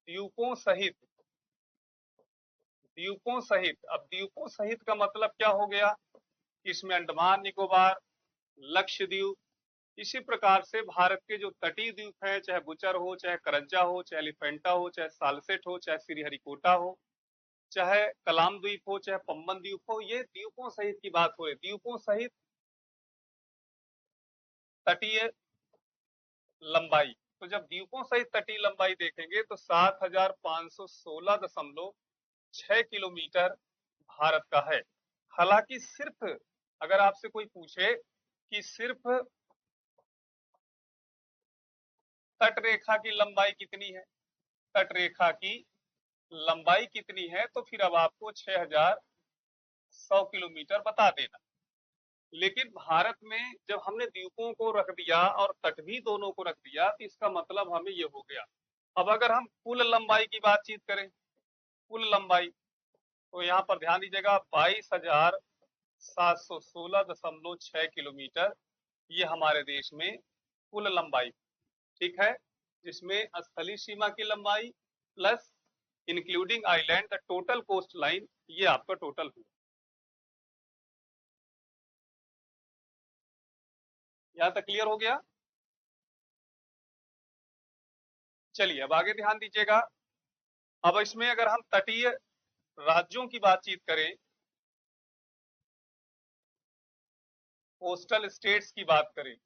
द्वीपों सहित, अब द्वीपों सहित का मतलब क्या हो गया, इसमें अंडमान निकोबार, लक्षद्वीप, इसी प्रकार से भारत के जो तटीय द्वीप हैं, चाहे बुचर हो, चाहे करज्जा हो, चाहे एलिफेंटा हो, चाहे सालसेट हो, चाहे श्रीहरिकोटा हो, चाहे कलाम द्वीप हो, चाहे पंबन द्वीप हो, ये द्वीपों सहित की बात हो रही। द्वीपों सहित तटीय लंबाई, तो जब द्वीपों सहित तटीय लंबाई देखेंगे तो 7,516.6 किलोमीटर भारत का है। हालांकि सिर्फ अगर आपसे कोई पूछे कि सिर्फ तट रेखा की लंबाई कितनी है, तट रेखा की लंबाई कितनी है, तो फिर अब आपको 6,100 किलोमीटर बता देना। लेकिन भारत में जब हमने द्वीपों को रख दिया और तट भी दोनों को रख दिया, तो इसका मतलब हमें ये हो गया। अब अगर हम कुल लंबाई की बातचीत करें, कुल लंबाई, तो यहाँ पर ध्यान दीजिएगा 22,716.6 किलोमीटर, ये हमारे देश में कुल लंबाई, ठीक है, जिसमें स्थलीय सीमा की लंबाई plus including island the total cost line, ये आपका टोटल हुआ। यहां तक क्लियर हो गया? चलिए अब आगे ध्यान दीजिएगा। अब इसमें अगर हम तटीय राज्यों की बातचीत करें, कोस्टल स्टेट्स की बात करें,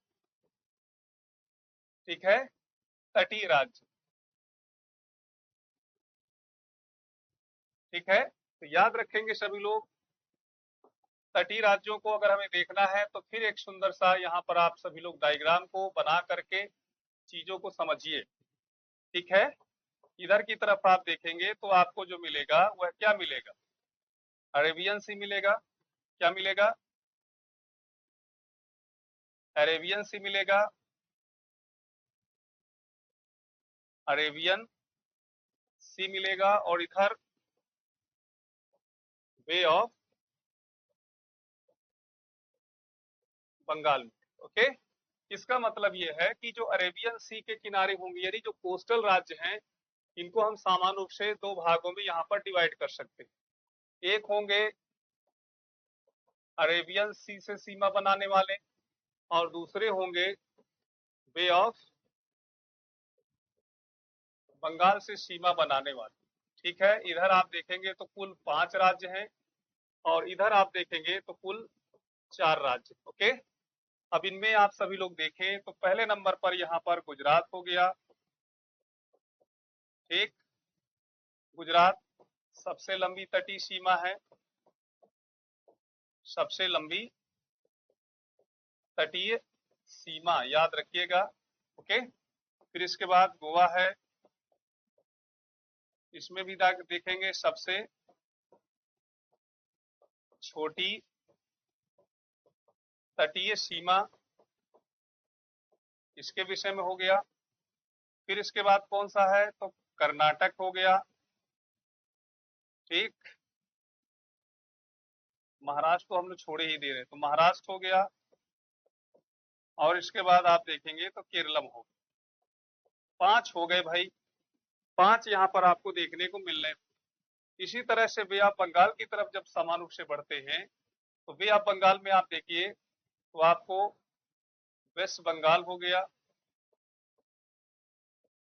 ठीक है, तटीय राज्य, ठीक है, तो याद रखेंगे सभी लोग, तटीय राज्यों को अगर हमें देखना है तो फिर एक सुंदर सा यहाँ पर आप सभी लोग डायग्राम को बना करके चीजों को समझिए, ठीक है। इधर की तरफ आप देखेंगे तो आपको जो मिलेगा वह क्या मिलेगा, अरेबियन सी मिलेगा। क्या मिलेगा, अरेबियन सी मिलेगा, अरेबियन सी मिलेगा, और इधर बे ऑफ बंगाल में। ओके, इसका मतलब यह है कि जो अरेबियन सी के किनारे होंगे, यानी जो कोस्टल राज्य हैं, इनको हम सामान्य रूप से दो भागों में यहाँ पर डिवाइड कर सकते हैं। एक होंगे अरेबियन सी से सीमा बनाने वाले, और दूसरे होंगे बे ऑफ बंगाल से सीमा बनाने वाले। ठीक है, इधर आप देखेंगे तो कुल 5 राज्य हैं, और इधर आप देखेंगे तो कुल 4 राज्य। ओके, अब इनमें आप सभी लोग देखें तो पहले नंबर पर यहाँ पर गुजरात हो गया। ठीक, गुजरात सबसे लंबी तटीय सीमा है, सबसे लंबी तटीय सीमा, याद रखिएगा। ओके, फिर इसके बाद गोवा है, इसमें भी देखेंगे सबसे छोटी तटीय सीमा, इसके विषय में हो गया। फिर इसके बाद कौन सा है, तो कर्नाटक हो गया। ठीक, महाराष्ट्र तो हम लोग छोड़े ही दे रहे, तो महाराष्ट्र हो गया, और इसके बाद आप देखेंगे तो केरलम हो गया। 5 हो गए भाई, 5 यहाँ पर आपको देखने को मिल रहे हैं। इसी तरह से वे आप बंगाल की तरफ जब समान रूप से बढ़ते हैं, तो वे आप बंगाल में आप देखिए तो आपको वेस्ट बंगाल हो गया।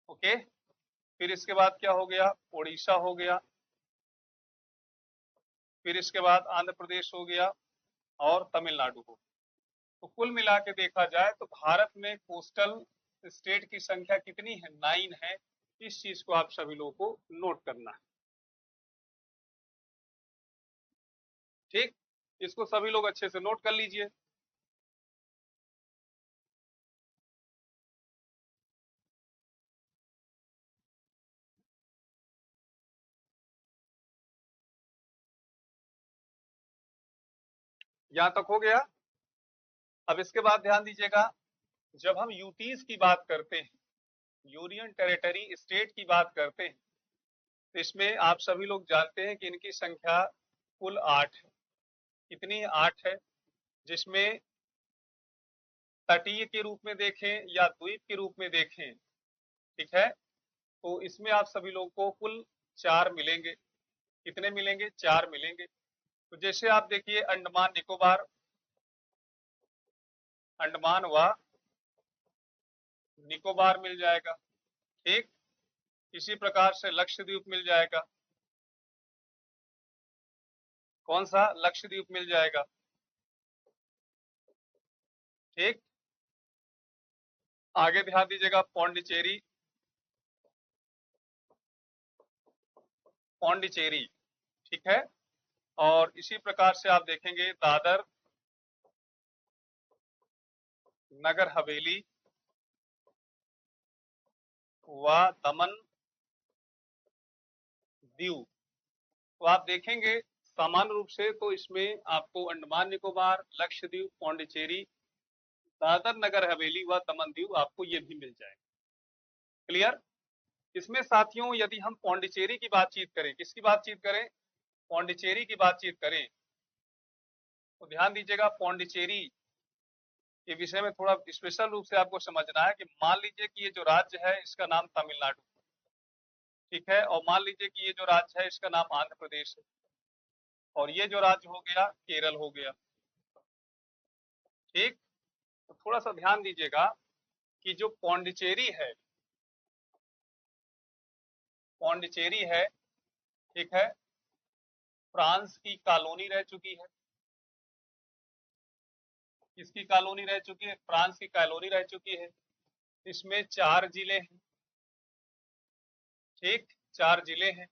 ओके, फिर इसके बाद क्या हो गया, उड़ीसा हो गया। फिर इसके बाद आंध्र प्रदेश हो गया, और तमिलनाडु हो गया। तो कुल मिला के देखा जाए तो भारत में कोस्टल स्टेट की संख्या कितनी है, 9 है। इस चीज को आप सभी लोगों को नोट करना है। ठीक, इसको सभी लोग अच्छे से नोट कर लीजिए। यहां तक हो गया। अब इसके बाद ध्यान दीजिएगा, जब हम यूटीज की बात करते हैं, यूनियन टेरिटरी स्टेट की बात करते हैं, तो इसमें आप सभी लोग जानते हैं कि इनकी संख्या कुल 8 है। कितनी, 8 है, जिसमें तटीय के रूप में देखें या द्वीप के रूप में देखें, ठीक है, तो इसमें आप सभी लोगों को कुल 4 मिलेंगे। कितने मिलेंगे, 4 मिलेंगे। तो जैसे आप देखिए अंडमान निकोबार, अंडमान व निकोबार मिल जाएगा। ठीक, इसी प्रकार से लक्षद्वीप मिल जाएगा। कौन सा, लक्षद्वीप मिल जाएगा। ठीक, आगे ध्यान दीजिएगा, पौंडीचेरी, पौंडीचेरी, ठीक है, और इसी प्रकार से आप देखेंगे दादर नगर हवेली व दमन दीव। तो आप देखेंगे सामान्य रूप से तो इसमें आपको अंडमान निकोबार, लक्षद्वीप, पौंडीचेरी, दादर नगर हवेली व दमन दीव आपको ये भी मिल जाएगा। क्लियर। इसमें साथियों यदि हम पौंडीचेरी की बातचीत करें, किसकी बातचीत करें, पौंडीचेरी की बातचीत करें, तो ध्यान दीजिएगा पौंडीचेरी के विषय में थोड़ा स्पेशल रूप से आपको समझना है कि मान लीजिए कि ये जो राज्य है इसका नाम तमिलनाडु, ठीक है, और मान लीजिए कि ये जो राज्य है इसका नाम आंध्र प्रदेश है, और ये जो राज्य हो गया केरल हो गया। ठीक, तो थोड़ा सा ध्यान दीजिएगा कि जो पौंडीचेरी है, पौंडीचेरी है, ठीक है, फ्रांस की कॉलोनी रह चुकी है। किसकी कॉलोनी रह चुकी है, फ्रांस की कॉलोनी रह चुकी है। इसमें 4 जिले हैं। ठीक, 4 जिले हैं।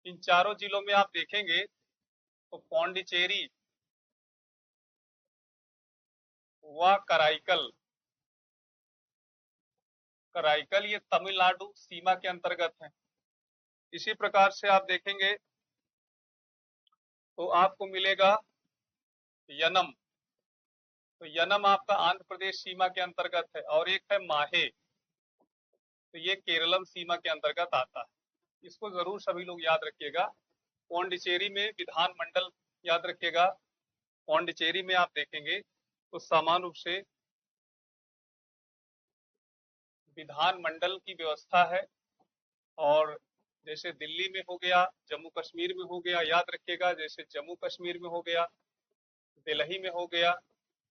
इन चारों जिलों में आप देखेंगे तो पौंडीचेरी व कराईकल, कराईकल ये तमिलनाडु सीमा के अंतर्गत है। इसी प्रकार से आप देखेंगे तो आपको मिलेगा यनम। तो यनम आपका आंध्र प्रदेश सीमा के अंतर्गत है, और एक है माहे, तो ये केरलम सीमा के अंतर्गत आता है। इसको जरूर सभी लोग याद रखिएगा। पौंडीचेरी में विधानमंडल याद रखिएगा। पौंडीचेरी में आप देखेंगे तो समान रूप से विधानमंडल की व्यवस्था है, और जैसे दिल्ली में हो गया, जम्मू कश्मीर में हो गया, याद रखिएगा, जैसे जम्मू कश्मीर में हो गया, दिल्ली में हो गया,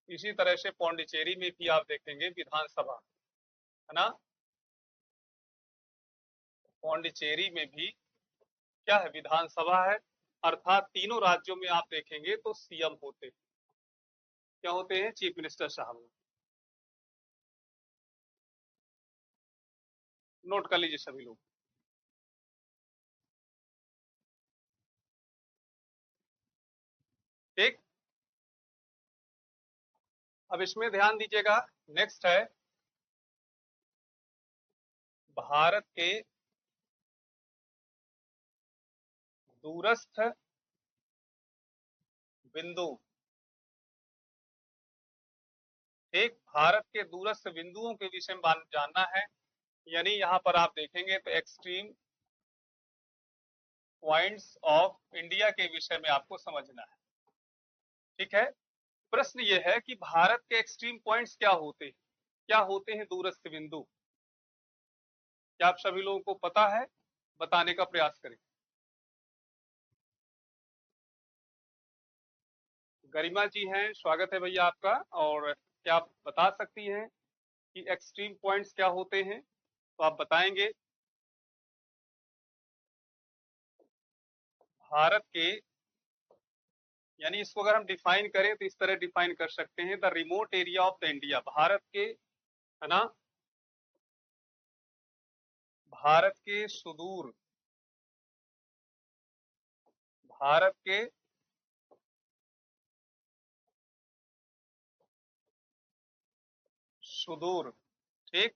इसी तरह से पौंडीचेरी में भी आप देखेंगे विधानसभा, है ना। पौंडीचेरी में भी क्या है, विधानसभा है। अर्थात तीनों राज्यों में आप देखेंगे तो सीएम होते हैं। क्या होते हैं? चीफ मिनिस्टर साहब। नोट कर लीजिए सभी लोग। ठीक, अब इसमें ध्यान दीजिएगा। नेक्स्ट है भारत के दूरस्थ बिंदु। एक भारत के दूरस्थ बिंदुओं के विषय में जानना है, यानी यहां पर आप देखेंगे तो एक्सट्रीम पॉइंट्स ऑफ इंडिया के विषय में आपको समझना है। ठीक है, प्रश्न ये है कि भारत के एक्सट्रीम पॉइंट्स क्या होते हैं, क्या होते हैं दूरस्थ बिंदु? क्या आप सभी लोगों को पता है? बताने का प्रयास करें। गरिमा जी हैं, स्वागत है भैया आपका। और क्या आप बता सकती हैं कि एक्सट्रीम पॉइंट्स क्या होते हैं? तो आप बताएंगे। भारत के, यानी इसको अगर हम डिफाइन करें तो इस तरह डिफाइन कर सकते हैं, the remote area of the India, Bharat के, है ना, भारत के सुदूर, भारत के सुदूर, ठीक,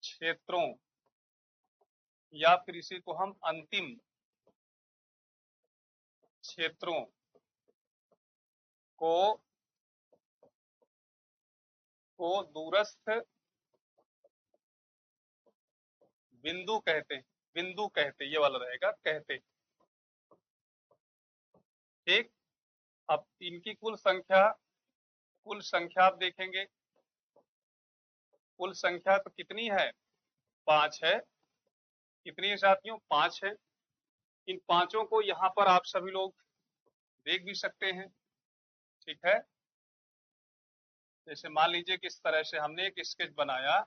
क्षेत्रों, या फिर इसी को हम अंतिम क्षेत्रों को दूरस्थ बिंदु कहते हैं। बिंदु कहते, ये वाला रहेगा, कहते। ठीक, अब इनकी कुल संख्या आप देखेंगे, कुल संख्या तो कितनी है? 5 है। कितनी है साथियों? 5 है। इन पांचों को यहाँ पर आप सभी लोग देख भी सकते हैं। ठीक है, जैसे मान लीजिए कि इस तरह से हमने एक स्केच बनाया,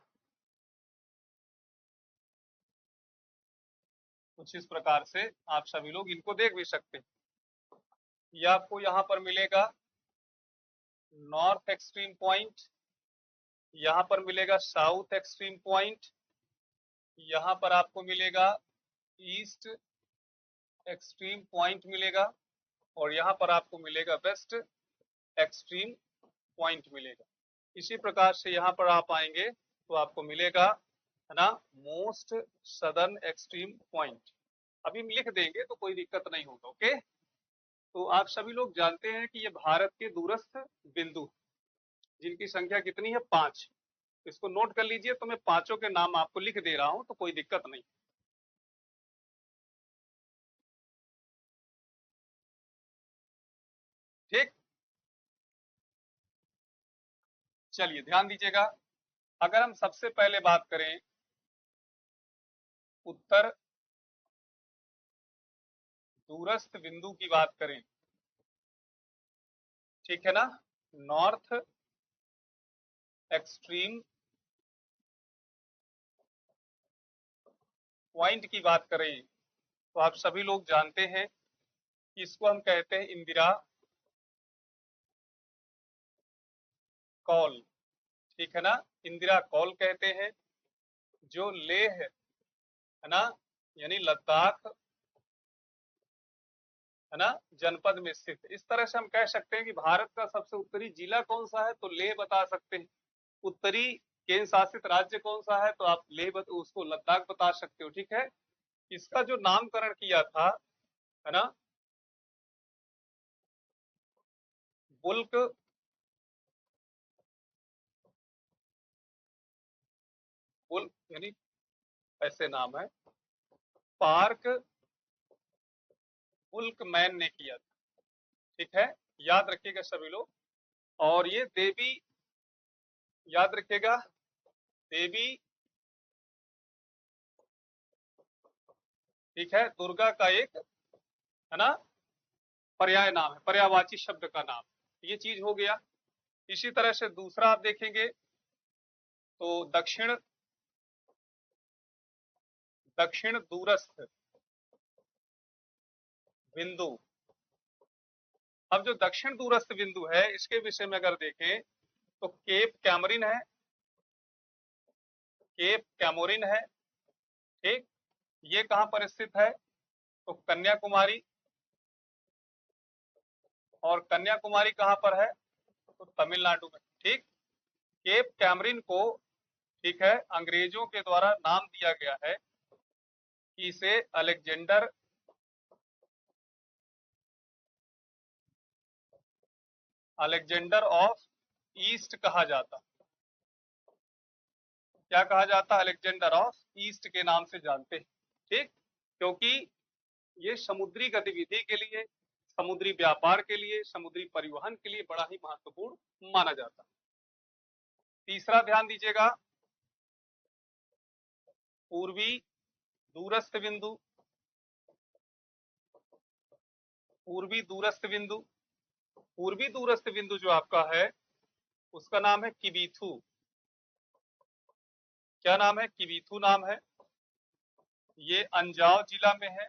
कुछ इस प्रकार से आप सभी लोग इनको देख भी सकते हैं। ये आपको यहाँ पर मिलेगा नॉर्थ एक्सट्रीम पॉइंट, यहाँ पर मिलेगा साउथ एक्सट्रीम पॉइंट, यहाँ पर आपको मिलेगा ईस्ट एक्सट्रीम पॉइंट मिलेगा, और यहाँ पर आपको मिलेगा वेस्ट एक्सट्रीम पॉइंट मिलेगा। इसी प्रकार से यहाँ पर आप आएंगे तो आपको मिलेगा, है ना, मोस्ट सदर्न एक्सट्रीम पॉइंट। अभी हम लिख देंगे तो कोई दिक्कत नहीं होगा। ओके, तो आप सभी लोग जानते हैं कि ये भारत के दूरस्थ बिंदु, जिनकी संख्या कितनी है? 5। इसको नोट कर लीजिए, तो मैं पांचों के नाम आपको लिख दे रहा हूं, तो कोई दिक्कत नहीं। ठीक, चलिए ध्यान दीजिएगा। अगर हम सबसे पहले बात करें उत्तर दूरस्थ बिंदु की बात करें, ठीक है ना, नॉर्थ एक्सट्रीम पॉइंट की बात करें, तो आप सभी लोग जानते हैं कि इसको हम कहते हैं इंदिरा कॉल। ठीक है ना, इंदिरा कॉल कहते हैं, जो लेह, है ना, यानी लद्दाख, है ना, जनपद में स्थित। इस तरह से हम कह सकते हैं कि भारत का सबसे उत्तरी जिला कौन सा है, तो लेह बता सकते हैं। उत्तरी केंद्र शासित राज्य कौन सा है, तो आप उसको लद्दाख बता सकते हो। ठीक है, इसका जो नामकरण किया था, है ना, बुल्क बुल्क यानी ऐसे नाम है, पार्क बुल्क मैन ने किया था। ठीक है, याद रखिएगा सभी लोग। और ये देवी, याद रखिएगा, देवी, ठीक है, दुर्गा का एक, है ना, पर्याय नाम है, पर्यायवाची शब्द का नाम, ये चीज हो गया। इसी तरह से दूसरा आप देखेंगे तो दक्षिण दक्षिण दूरस्थ बिंदु। अब जो दक्षिण दूरस्थ बिंदु है, इसके विषय में अगर देखें तो केप कैमरिन है, केप कैमोरिन है। ठीक, ये कहां पर स्थित है, तो कन्याकुमारी। और कन्याकुमारी कहां पर है, तो तमिलनाडु में। ठीक, केप कैमरिन को, ठीक है, अंग्रेजों के द्वारा नाम दिया गया है कि इसे अलेक्जेंडर अलेक्जेंडर ऑफ ईस्ट कहा जाता। क्या कहा जाता, अलेक्जेंडर ऑफ ईस्ट के नाम से जानते हैं। ठीक, क्योंकि ये समुद्री गतिविधि के लिए, समुद्री व्यापार के लिए, समुद्री परिवहन के लिए बड़ा ही महत्वपूर्ण माना जाता। तीसरा ध्यान दीजिएगा, पूर्वी दूरस्थ बिंदु। पूर्वी दूरस्थ बिंदु, पूर्वी दूरस्थ बिंदु जो आपका है उसका नाम है किबीथू। क्या नाम है, किबीथू नाम है। ये अंजाव जिला में है।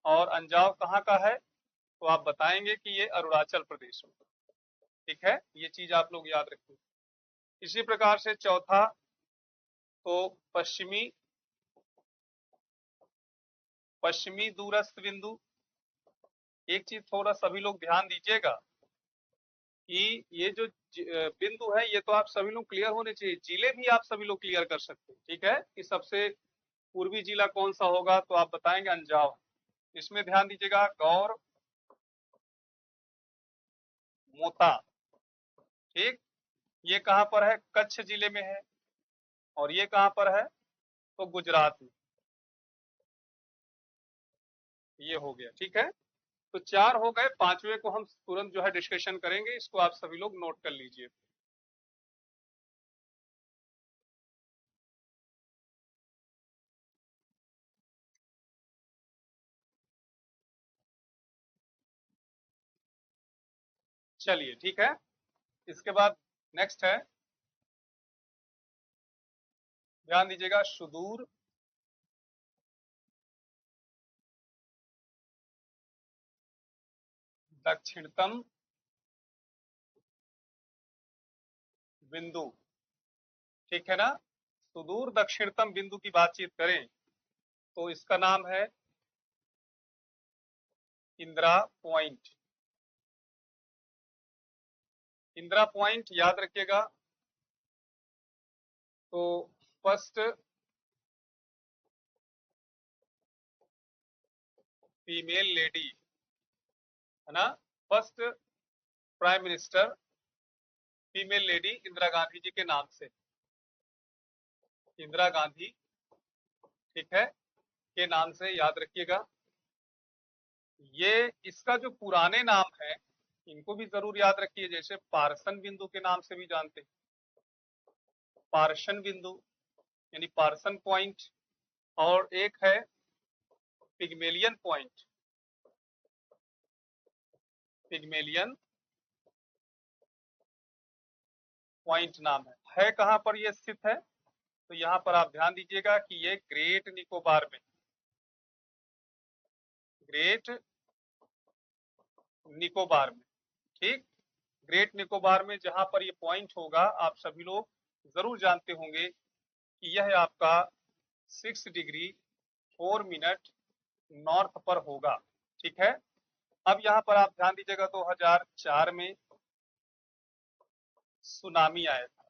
और अंजाव कहाँ का है, तो आप बताएंगे कि ये अरुणाचल प्रदेश में। ठीक है, ये चीज आप लोग याद रखिए। इसी प्रकार से चौथा, तो पश्चिमी पश्चिमी दूरस्थ बिंदु। एक चीज थोड़ा सभी लोग ध्यान दीजिएगा कि ये जो बिंदु है, ये तो आप सभी लोग क्लियर होने चाहिए, जिले भी आप सभी लोग क्लियर कर सकते हैं। ठीक है, कि सबसे पूर्वी जिला कौन सा होगा, तो आप बताएंगे अंजाव। इसमें ध्यान दीजिएगा, गौर मोता। ठीक, ये कहां पर है, कच्छ जिले में है। और ये कहां पर है, तो गुजरात में। ये हो गया। ठीक है, तो चार हो गए, पांचवे को हम तुरंत जो है डिस्कशन करेंगे, इसको आप सभी लोग नोट कर लीजिए। चलिए, ठीक है, इसके बाद नेक्स्ट है, ध्यान दीजिएगा, सुदूर दक्षिणतम बिंदु। ठीक है ना, सुदूर दक्षिणतम बिंदु की बातचीत करें तो इसका नाम है इंदिरा पॉइंट। इंदिरा पॉइंट याद रखिएगा, तो फर्स्ट फीमेल लेडी, है ना, first prime minister female lady Indira Gandhi ji के नाम से, इंदिरा गांधी, ठीक है, के नाम से याद रखिएगा। ये इसका जो पुराने नाम है, इनको भी जरूर याद रखिए, जैसे पार्सन बिंदु के नाम से भी जानते हैं, पार्शन बिंदु यानी पार्सन पॉइंट। और एक है पिग्मेलियन पॉइंट, पिग्मेलियन पॉइंट नाम है कहां पर ये स्थित है, तो यहां पर आप ध्यान दीजिएगा कि ये ग्रेट निकोबार में, ग्रेट निकोबार में। ठीक, ग्रेट निकोबार में जहां पर ये पॉइंट होगा, आप सभी लोग जरूर जानते होंगे कि यह आपका 6 डिग्री 4 मिनट नॉर्थ पर होगा। ठीक है, अब यहाँ पर आप ध्यान दीजिएगा, 2004 में सुनामी आया था।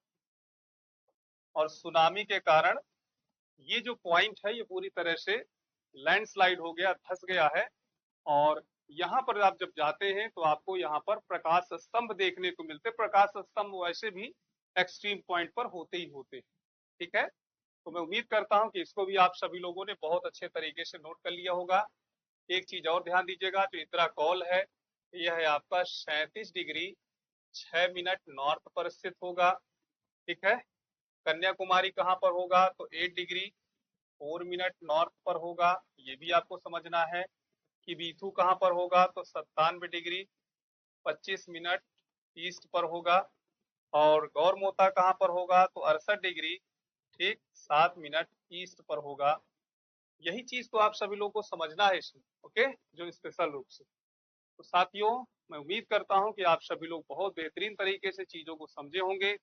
और सुनामी के कारण ये जो पॉइंट है ये पूरी तरह से लैंडस्लाइड हो गया, धंस गया है। और यहाँ पर आप जब जाते हैं तो आपको यहाँ पर प्रकाश स्तंभ देखने को मिलते। प्रकाश स्तंभ वैसे भी एक्सट्रीम पॉइंट पर होते ही होते हैं, ठीक है। तो मैं उम्मीद करता हूँ कि इसको भी आप सभी लोगों ने बहुत अच्छे तरीके से नोट कर लिया होगा। एक चीज और ध्यान दीजिएगा, जो इंदिरा कौल है यह है आपका 37 डिग्री 6 मिनट नॉर्थ पर स्थित होगा, ठीक है। कन्याकुमारी कहाँ पर होगा, तो 8 डिग्री 4 मिनट नॉर्थ पर होगा, ये भी आपको समझना है। कि बीथू कहाँ पर होगा, तो 97 डिग्री 25 मिनट ईस्ट पर होगा। और गौरमोता कहाँ पर होगा, तो 68 डिग्री ठीक 7 मिनट ईस्ट पर होगा। यही चीज तो आप सभी लोगों को समझना है इसमें, ओके, जो स्पेशल रूप से। तो साथियों, मैं उम्मीद करता हूं कि आप सभी लोग बहुत बेहतरीन तरीके से चीजों को समझे होंगे।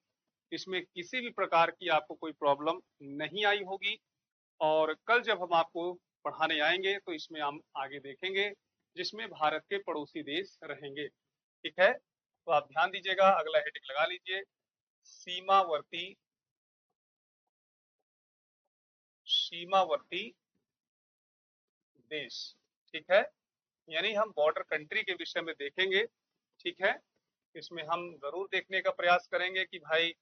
इसमें किसी भी प्रकार की आपको कोई प्रॉब्लम नहीं आई होगी। और कल जब हम आपको पढ़ाने आएंगे तो इसमें हम आगे देखेंगे, जिसमें भारत के पड़ोसी देश रहेंगे, ठीक है। तो आप ध्यान दीजिएगा, अगला हेडिंग लगा लीजिए, सीमावर्ती सीमावर्ती देश, ठीक है। यानी हम बॉर्डर कंट्री के विषय में देखेंगे, ठीक है। इसमें हम जरूर देखने का प्रयास करेंगे कि भाई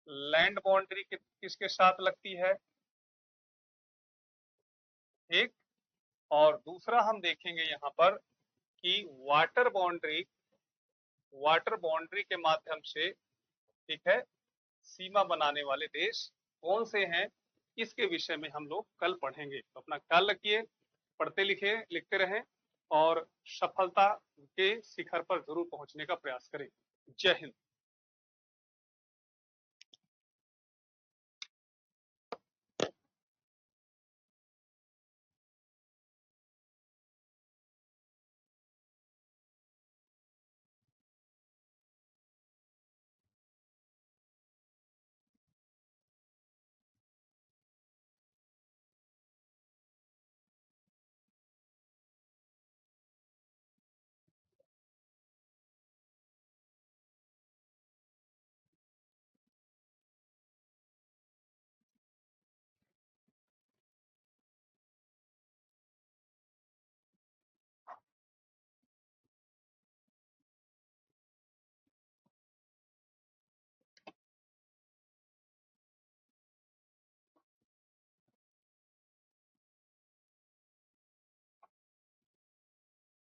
लैंड बाउंड्री किसके साथ लगती है, एक। और दूसरा हम देखेंगे यहाँ पर कि वाटर बाउंड्री के माध्यम से, ठीक है, सीमा बनाने वाले देश कौन से हैं, इसके विषय में हम लोग कल पढ़ेंगे। तो अपना ख्याल रखिए, पढ़ते लिखे लिखते रहें और सफलता के शिखर पर जरूर पहुंचने का प्रयास करें। जय हिंद।